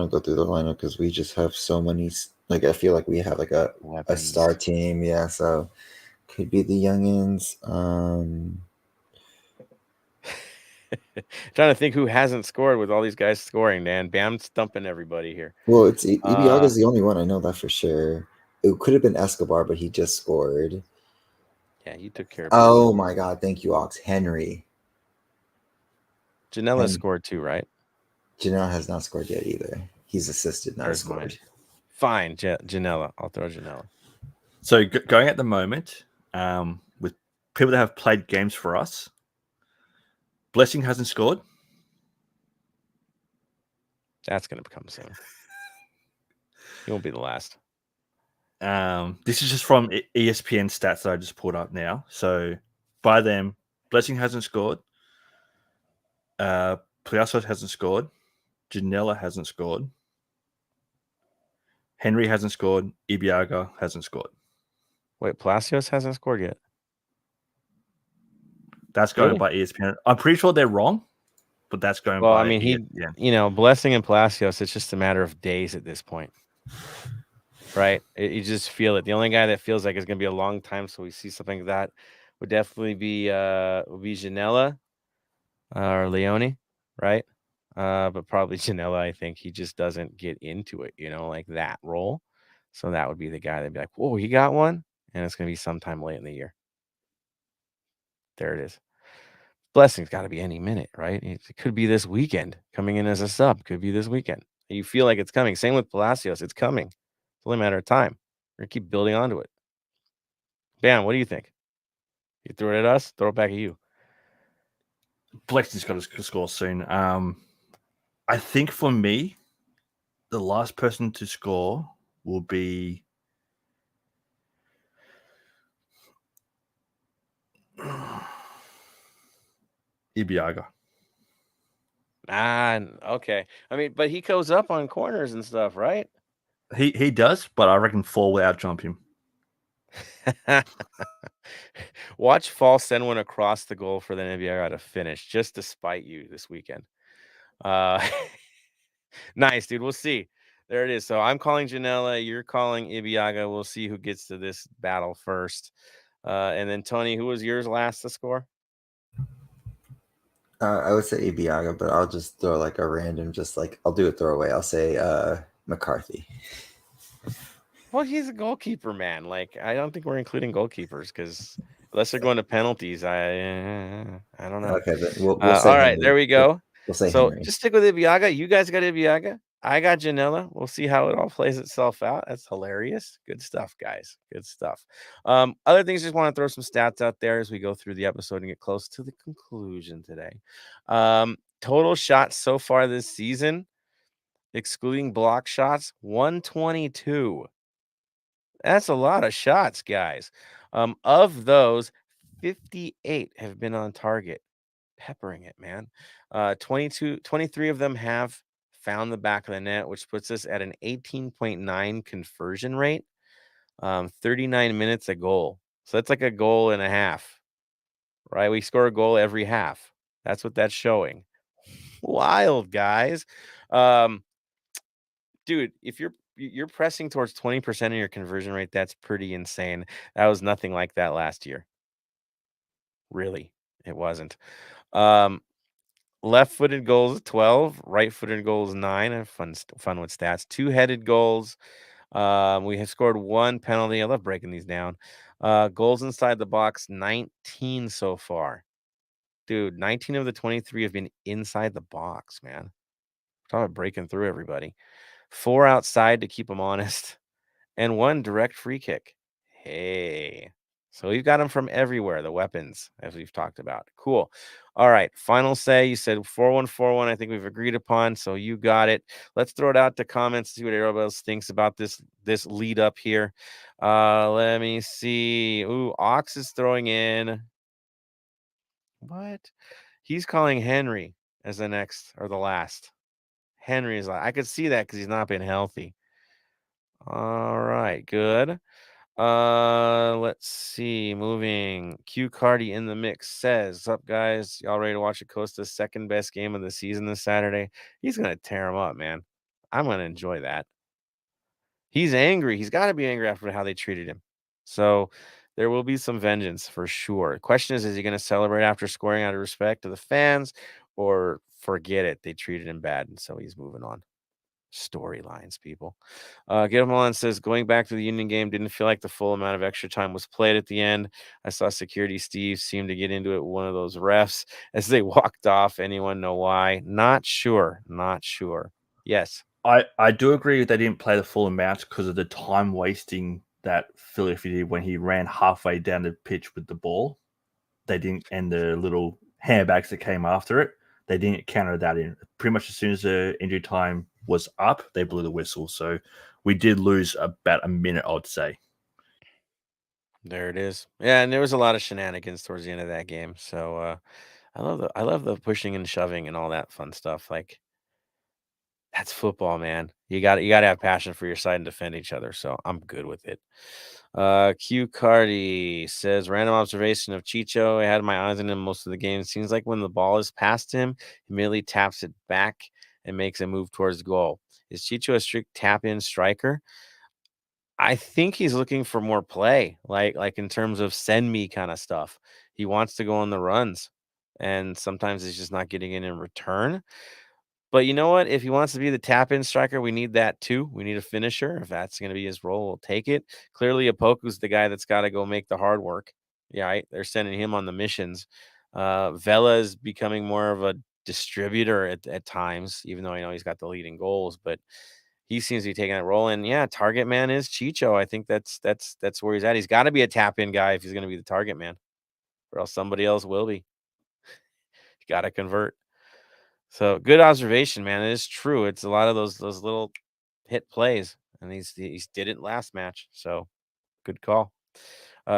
to go through the lineup because we just have so many. Like, I feel like we have like a star team. Yeah, so could be the youngins. Trying to think who hasn't scored with all these guys scoring, man. Bam stumping everybody here. Well, it's Ibiaga's the only one. I know that for sure. It could have been Escobar, but he just scored. Yeah, he took care of Oh, my God. Thank you, Ox. Henry. Janela scored too, right? Janela has not scored yet either. He's assisted, not scored. Mine. Fine, Janela. I'll throw Janela. So going at the moment, with people that have played games for us, Blessing hasn't scored. That's going to come soon. He won't be the last. This is just from ESPN stats that I just pulled up now. So by them, Blessing hasn't scored. Palacios hasn't scored. Janela hasn't scored. Henry hasn't scored. Ibiaga hasn't scored. Wait, Palacios hasn't scored yet? That's going by ESPN. I'm pretty sure they're wrong, but that's going by I mean, ESPN. Blessing and Palacios, it's just a matter of days at this point. Right? You just feel it. The only guy that feels like it's going to be a long time, so we see something like that, would definitely be Janela or Leone, right? But probably Janela. I think he just doesn't get into it, like that role. So that would be the guy that'd be like, whoa, he got one, and it's going to be sometime late in the year. There it is. Blessing's got to be any minute, right? It could be this weekend coming in as a sub. Could be this weekend. You feel like it's coming. Same with Palacios. It's coming. It's only a matter of time. We're going to keep building onto it. Bam, what do you think? You throw it at us? Throw it back at you. Blessing's got to score soon. I think for me, the last person to score will be Ibiaga. Okay. I mean, but he goes up on corners and stuff, right? He does, but I reckon Fall will outjump him. Watch Fall send one across the goal for the Nibiara to finish, just to spite you this weekend. Nice, dude. We'll see. There it is. So I'm calling Janela. You're calling Ibiaga. We'll see who gets to this battle first. And then Tony, who was yours last to score? I would say Ibiaga, but I'll just throw like a random, just like I'll do a throwaway. I'll say McCarthy. Well, he's a goalkeeper, man. Like, I don't think we're including goalkeepers because unless they're going to penalties, I don't know. Okay, then we'll say all right, Henry. there we go. We'll say So Henry. just stick with Ibiaga. You guys got Ibiaga. I got Janela. We'll see how it all plays itself out. That's hilarious. Good stuff, guys. Good stuff. Other things, just want to throw some stats out there as we go through the episode and get close to the conclusion today. Total shots so far this season, excluding block shots, 122. That's a lot of shots, guys. Of those, 58 have been on target. Peppering it, man. 23 of them have found the back of the net, which puts us at an 18.9 conversion rate. 39 minutes a goal. So that's like a goal and a half, right? We score a goal every half. That's what that's showing. Wild, guys. Dude, if you're pressing towards 20% of your conversion rate, that's pretty insane. That was nothing like that last year. Really, it wasn't. Left-footed goals 12, right-footed goals 9. I have fun with stats. Two-headed goals. We have scored one penalty. I love breaking these down. Goals inside the box 19 so far. Dude, 19 of the 23 have been inside the box, man. We're talking about breaking through everybody. 4 outside to keep them honest, and 1 direct free kick. Hey. So we've got them from everywhere, the weapons, as we've talked about. Cool. All right. Final say. You said 4141. I think we've agreed upon. So you got it. Let's throw it out to comments, see what everybody else thinks about this lead up here. Let me see. Ooh, Ox is throwing in. What? He's calling Henry as the next or the last. Henry is like, I could see that because he's not been healthy. All right, good. Let's see. Moving. Q Cardi in the mix says, "What's up, guys? Y'all ready to watch Acosta's second best game of the season this Saturday? He's gonna tear him up, man. I'm gonna enjoy that. He's angry. He's got to be angry after how they treated him. So there will be some vengeance for sure. Question is he going to celebrate after scoring out of respect to the fans, or forget it? They treated him bad, and so he's moving on." Storylines, people. Get him on says, going back to the Union game, didn't feel like the full amount of extra time was played at the end. I saw security Steve seem to get into it with one of those refs as they walked off. Anyone know why? Not sure. Yes. I do agree they didn't play the full amount because of the time wasting that Philadelphia did when he ran halfway down the pitch with the ball. They didn't, and the little handbags that came after it, they didn't counter that in. Pretty much as soon as the injury time was up, they blew the whistle. So we did lose about a minute, I'd say. There it is. Yeah, and there was a lot of shenanigans towards the end of that game. So I love the pushing and shoving and all that fun stuff. Like, that's football, man. You got to have passion for your side and defend each other. So I'm good with it. Q Cardi says, random observation of Chicho. I had my eyes on him most of the game. It seems like when the ball is past him, he immediately taps it back and makes a move towards goal. Is Chicho a strict tap-in striker? I think he's looking for more play, like in terms of send me kind of stuff. He wants to go on the runs, and sometimes he's just not getting in return. But you know what? If he wants to be the tap-in striker, we need that too. We need a finisher. If that's going to be his role, we'll take it. Clearly, Apoku's the guy that's got to go make the hard work. Yeah, right? They're sending him on the missions. Vela is becoming more of a distributor at times, even though I know he's got the leading goals. But he seems to be taking that role. And yeah, target man is Chicho. I think that's where he's at. He's got to be a tap-in guy if he's going to be the target man, or else somebody else will be. You got to convert. So good observation, man. It is true. It's a lot of those little hit plays, and he's did it last match. So good call.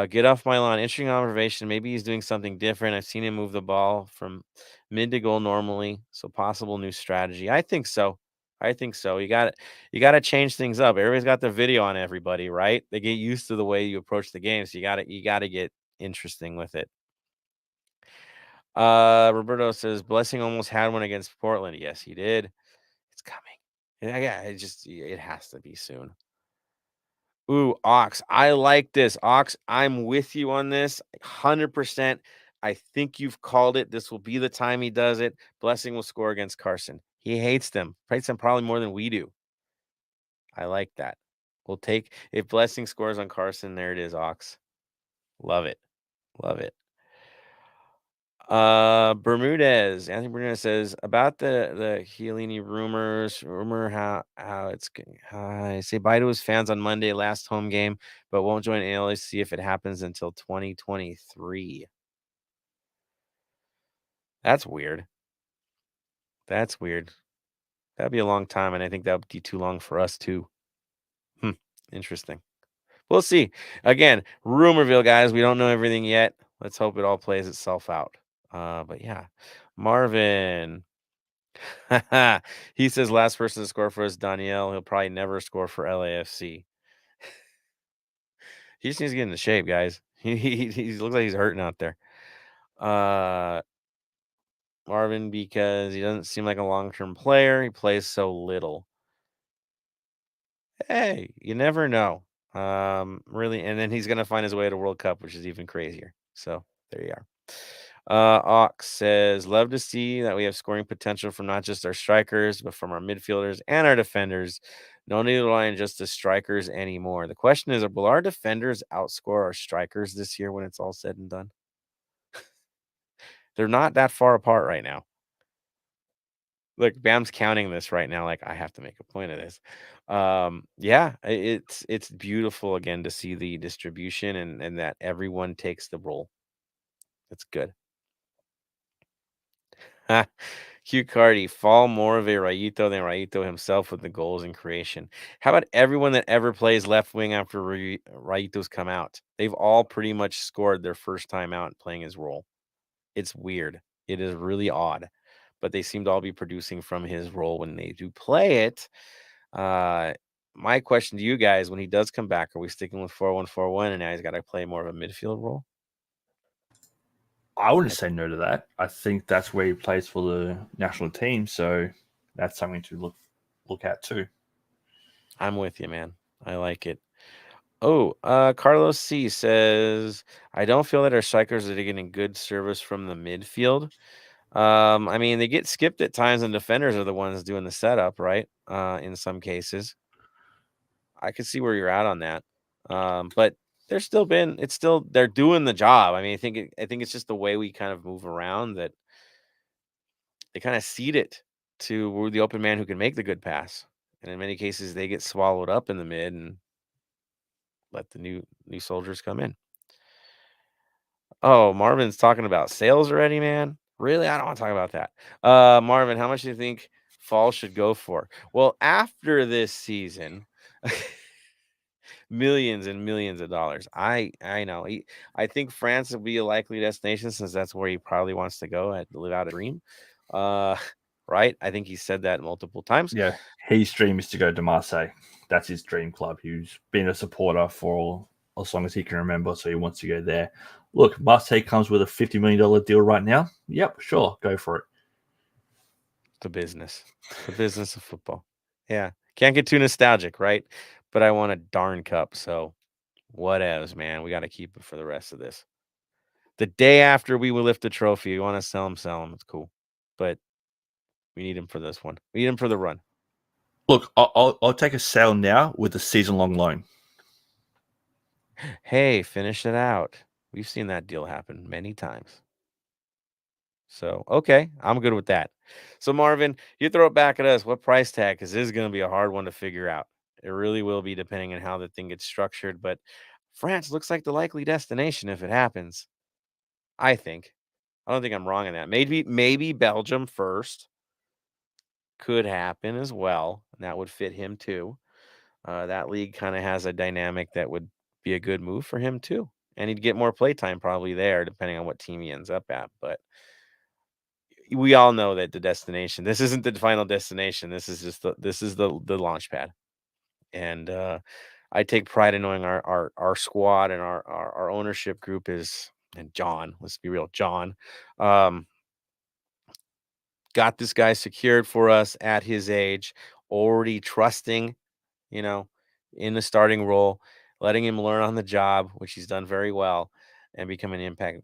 Get off my lawn. Interesting observation. Maybe he's doing something different. I've seen him move the ball from mid to goal normally. So possible new strategy. I think so. You got to change things up. Everybody's got the video on everybody, right? They get used to the way you approach the game. So you got to get interesting with it. Roberto says Blessing almost had one against Portland. Yes, he did. It's coming. Yeah, it has to be soon. Ooh, Ox. I like this. Ox, I'm with you on this 100%. I think you've called it. This will be the time he does it. Blessing will score against Carson. He hates them. Hates them probably more than we do. I like that. We'll take if Blessing scores on Carson. There it is, Ox. Love it. Love it. Anthony Bermudez says about the Chiellini rumor how it's I say bye to his fans on Monday, last home game, but won't join ALC if it happens until 2023. That's weird. That'd be a long time, and I think that would be too long for us too. Interesting. We'll see. Again, rumorville, guys. We don't know everything yet. Let's hope it all plays itself out. But yeah, Marvin. He says last person to score for us, Danielle. He'll probably never score for LAFC. He just needs to get into shape, guys. He looks like he's hurting out there. Marvin, because he doesn't seem like a long-term player. He plays so little. Hey, you never know. Really, and then he's gonna find his way to World Cup, which is even crazier. So there you are. Ox says, love to see that we have scoring potential from not just our strikers, but from our midfielders and our defenders. No need to rely on just the strikers anymore. The question is, will our defenders outscore our strikers this year when it's all said and done? They're not that far apart right now. Look, Bam's counting this right now. Like, I have to make a point of this. Yeah, it's beautiful again to see the distribution and that everyone takes the role. It's good. Hugh Cardi, fall more of a Rayito than Rayito himself with the goals and creation. How about everyone that ever plays left wing after Rayito's come out? They've all pretty much scored their first time out playing his role. It's weird. It is really odd, but they seem to all be producing from his role when they do play it. My question to you guys, when he does come back, are we sticking with 4-1-4-1 and now he's got to play more of a midfield role? I wouldn't say no to that. I think that's where he plays for the national team, so that's something to look at too. I'm with you, man. I like it. Oh, Carlos C says, I don't feel that our strikers are getting good service from the midfield. I mean, they get skipped at times, and defenders are the ones doing the setup, right? In some cases. I could see where you're at on that. But they're doing the job. I mean, I think it's just the way we kind of move around that they kind of cede it to the open man who can make the good pass. And in many cases, they get swallowed up in the mid and let the new soldiers come in. Oh, Marvin's talking about sales already, man. Really? I don't want to talk about that. Marvin, how much do you think Fall should go for? Well, after this season, millions and millions of dollars. I know. I think France will be a likely destination since that's where he probably wants to go to live out a dream. Right? I think he said that multiple times. Yeah, his dream is to go to Marseille. That's his dream club. He's been a supporter for as long as he can remember, so he wants to go there. Look, Marseille comes with a $50 million deal right now. Yep, sure, go for it. The business of football. Yeah, can't get too nostalgic, right? But I want a darn cup, so whatevs, man. We got to keep it for the rest of this. The day after we will lift the trophy, you want to sell him. It's cool, but we need him for this one. We need him for the run. Look, I'll take a sale now with a season-long loan. Hey, finish it out. We've seen that deal happen many times. So, okay, I'm good with that. So, Marvin, you throw it back at us. What price tag? Because this is going to be a hard one to figure out. It really will be depending on how the thing gets structured. But France looks like the likely destination if it happens. I think. I don't think I'm wrong in that. Maybe Belgium first could happen as well. And that would fit him too. That league kind of has a dynamic that would be a good move for him too. and he'd get more play time probably there, depending on what team he ends up at. But we all know that the destination. This isn't the final destination. This is just the launch pad. And I take pride in knowing our squad and our ownership group is, and John, let's be real, John, got this guy secured for us at his age, already trusting, you know, in the starting role, letting him learn on the job, which he's done very well, and become an impact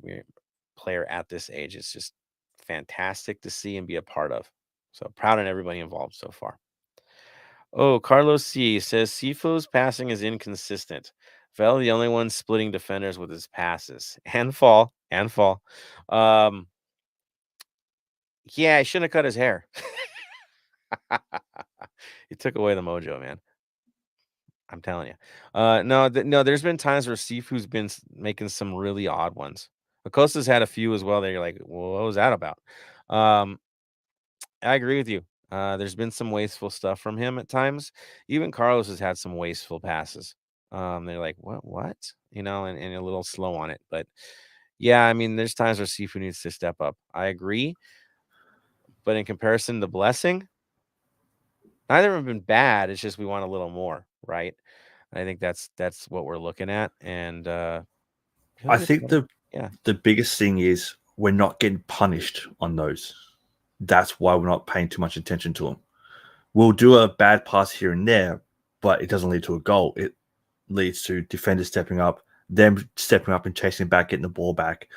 player at this age. It's just fantastic to see and be a part of. So proud of everybody involved so far. Oh, Carlos C says Sifo's passing is inconsistent. Vel the only one splitting defenders with his passes and fall. Yeah, I shouldn't have cut his hair. He took away the mojo, man. I'm telling you. No, there's been times where Sifu's been making some really odd ones. Acosta's had a few as well that you're like, well, what was that about? I agree with you. There's been some wasteful stuff from him at times. Even Carlos has had some wasteful passes. They're like, what? And a little slow on it. But yeah, I mean, there's times where Sifu needs to step up. I agree. But in comparison to Blessing, neither of them have been bad. It's just we want a little more, right? I think that's what we're looking at. And I think yeah, the biggest thing is we're not getting punished on those. That's why we're not paying too much attention to them. We'll do a bad pass here and there, but it doesn't lead to a goal. It leads to defenders stepping up, them stepping up and chasing back, getting the ball back.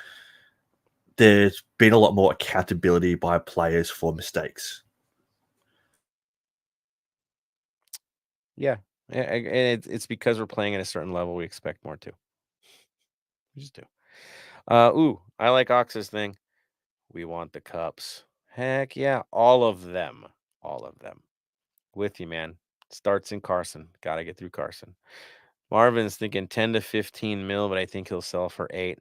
There's been a lot more accountability by players for mistakes. Yeah. And it's because we're playing at a certain level, we expect more too. We just do. I like Ox's thing. We want the cups. Heck yeah. All of them. With you, man. Starts in Carson. Got to get through Carson. Marvin's thinking 10 to 15 mil, but I think he'll sell for 8.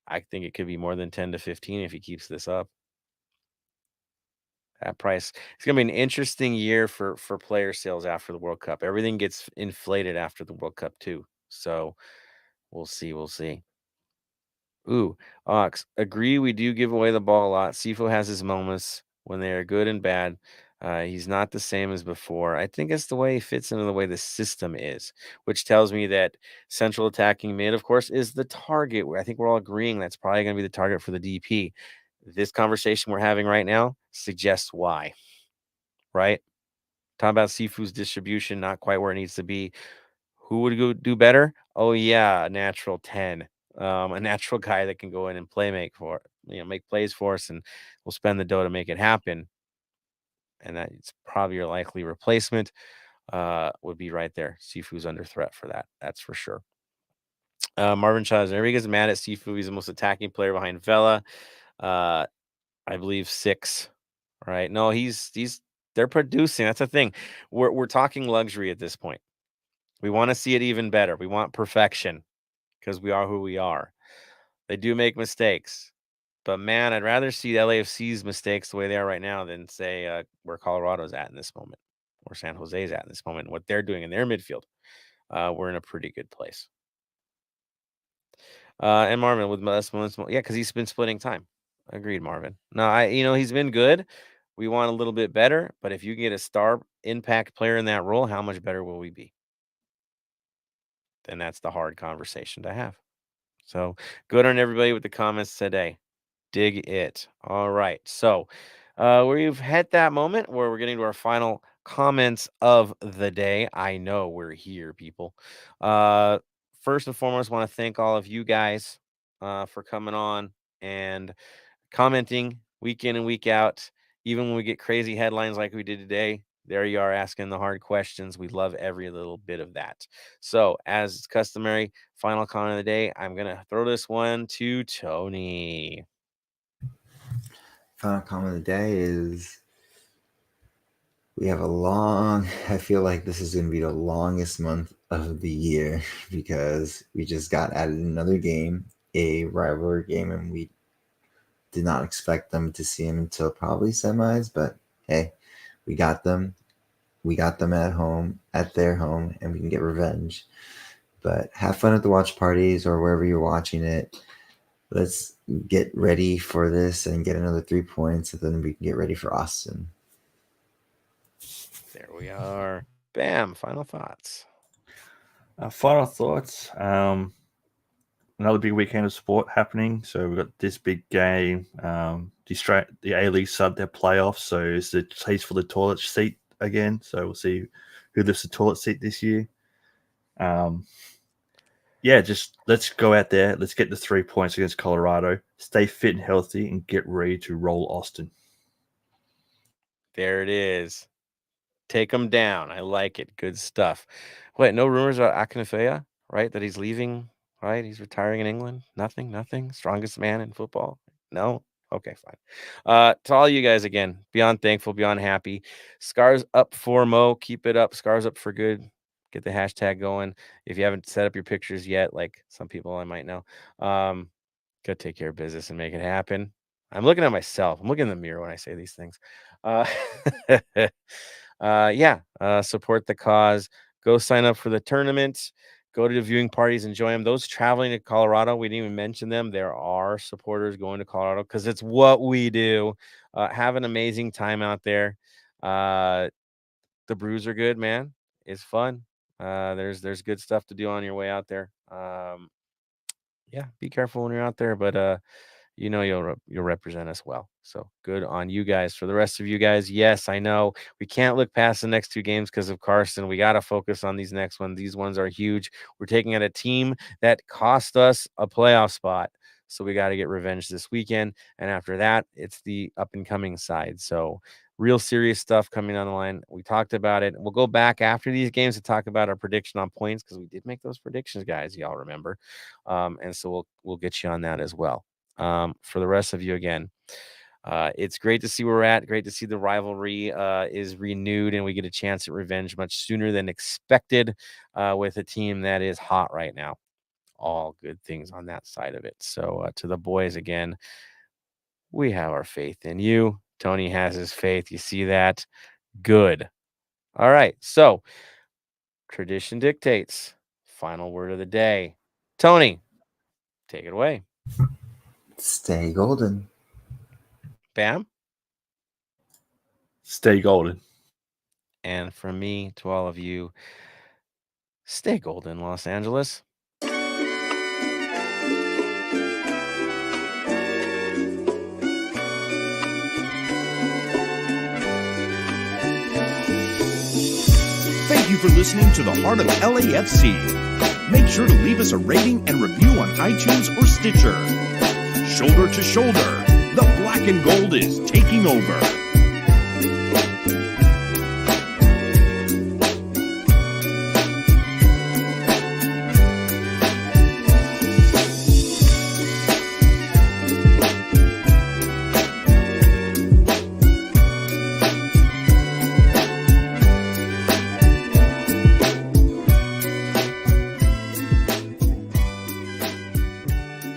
I think it could be more than 10 to 15 if he keeps this up. That price. It's going to be an interesting year for player sales after the World Cup. Everything gets inflated after the World Cup too. So we'll see. Ooh, Ox, agree. We do give away the ball a lot. Sifo has his moments when they are good and bad. He's not the same as before. I think it's the way he fits into the way the system is, which tells me that central attacking mid, of course, is the target. I think we're all agreeing that's probably going to be the target for the DP. This conversation we're having right now suggests why, right? Talking about Sifu's distribution, not quite where it needs to be. Who would go do better? Oh yeah, a natural 10. A natural guy that can go in and make plays for us, and we'll spend the dough to make it happen. And that's probably your likely replacement. Would be right there. Sifu's under threat for that. That's for sure. Marvin Shaw, everybody gets mad at Sifu. He's the most attacking player behind Vela. I believe 6. Right? No, they're producing. That's the thing. We're talking luxury at this point. We want to see it even better. We want perfection because we are who we are. They do make mistakes, but man, I'd rather see LAFC's mistakes the way they are right now than say where Colorado's at in this moment, or San Jose's at in this moment, what they're doing in their midfield. We're in a pretty good place. And Marvin with less moments, yeah, because he's been splitting time. Agreed, Marvin. No, he's been good. We want a little bit better, but if you get a star impact player in that role, how much better will we be? Then that's the hard conversation to have. So good on everybody with the comments today. Dig it. All right. So we've hit that moment where we're getting to our final comments of the day. I know we're here, people. First and foremost, want to thank all of you guys for coming on and commenting week in and week out. Even when we get crazy headlines like we did today, there you are asking the hard questions. We love every little bit of that. So, as customary, final comment of the day, I'm going to throw this one to Tony. Final comment of the day is I feel like this is going to be the longest month of the year because we just got added another game, a rivalry game, and we did not expect them to see him until probably semis, but hey, we got them. We got them at their home, and we can get revenge. But have fun at the watch parties or wherever you're watching it. Let's get ready for this and get another 3 points, and then we can get ready for Austin. There we are. Bam. Final thoughts. Final thoughts. Another big weekend of sport happening. So we've got this big game. The A-League started their playoffs, so it's the chase for the toilet seat again. So we'll see who lifts the toilet seat this year. Just let's go out there. Let's get the 3 points against Colorado. Stay fit and healthy, and get ready to roll Austin. There it is. Take them down. I like it. Good stuff. Wait, no rumors about Akinfeya, right? That he's leaving, right? He's retiring in England. Nothing. Strongest man in football. No. Okay, fine. To all you guys again, beyond thankful, beyond happy. Scars up for Mo. Keep it up. Scars up for good. Get the hashtag going. If you haven't set up your pictures yet, like some people I might know, go take care of business and make it happen. I'm looking at myself. I'm looking in the mirror when I say these things. Support the cause. Go sign up for the tournament. Go to the viewing parties. Enjoy them. Those traveling to Colorado, we didn't even mention them. There are supporters going to Colorado because it's what we do. Have an amazing time out there. The brews are good, man. It's fun. There's good stuff to do on your way out there. Be careful when you're out there, but you'll represent us well. So good on you guys. For the rest of you guys, yes, I know we can't look past the next 2 games because of Carson. We got to focus on these next ones. These ones are huge. We're taking out a team that cost us a playoff spot. So we got to get revenge this weekend. And after that, it's the up and coming side. So real serious stuff coming on the line. We talked about it. We'll go back after these games to talk about our prediction on points because we did make those predictions, guys. Y'all remember. And so we'll get you on that as well. For the rest of you, again, it's great to see where we're at. Great to see the rivalry is renewed and we get a chance at revenge much sooner than expected with a team that is hot right now. All good things on that side of it. So to the boys, again, we have our faith in you. Tony has his faith. You see that? Good. All right. So tradition dictates. Final word of the day. Tony, take it away. Stay golden. Bam. Stay golden. And from me to all of you, stay golden, Los Angeles. Thank you for listening to the Heart of LAFC. Make sure to leave us a rating and review on iTunes or Stitcher. Shoulder to shoulder, the black and gold is taking over.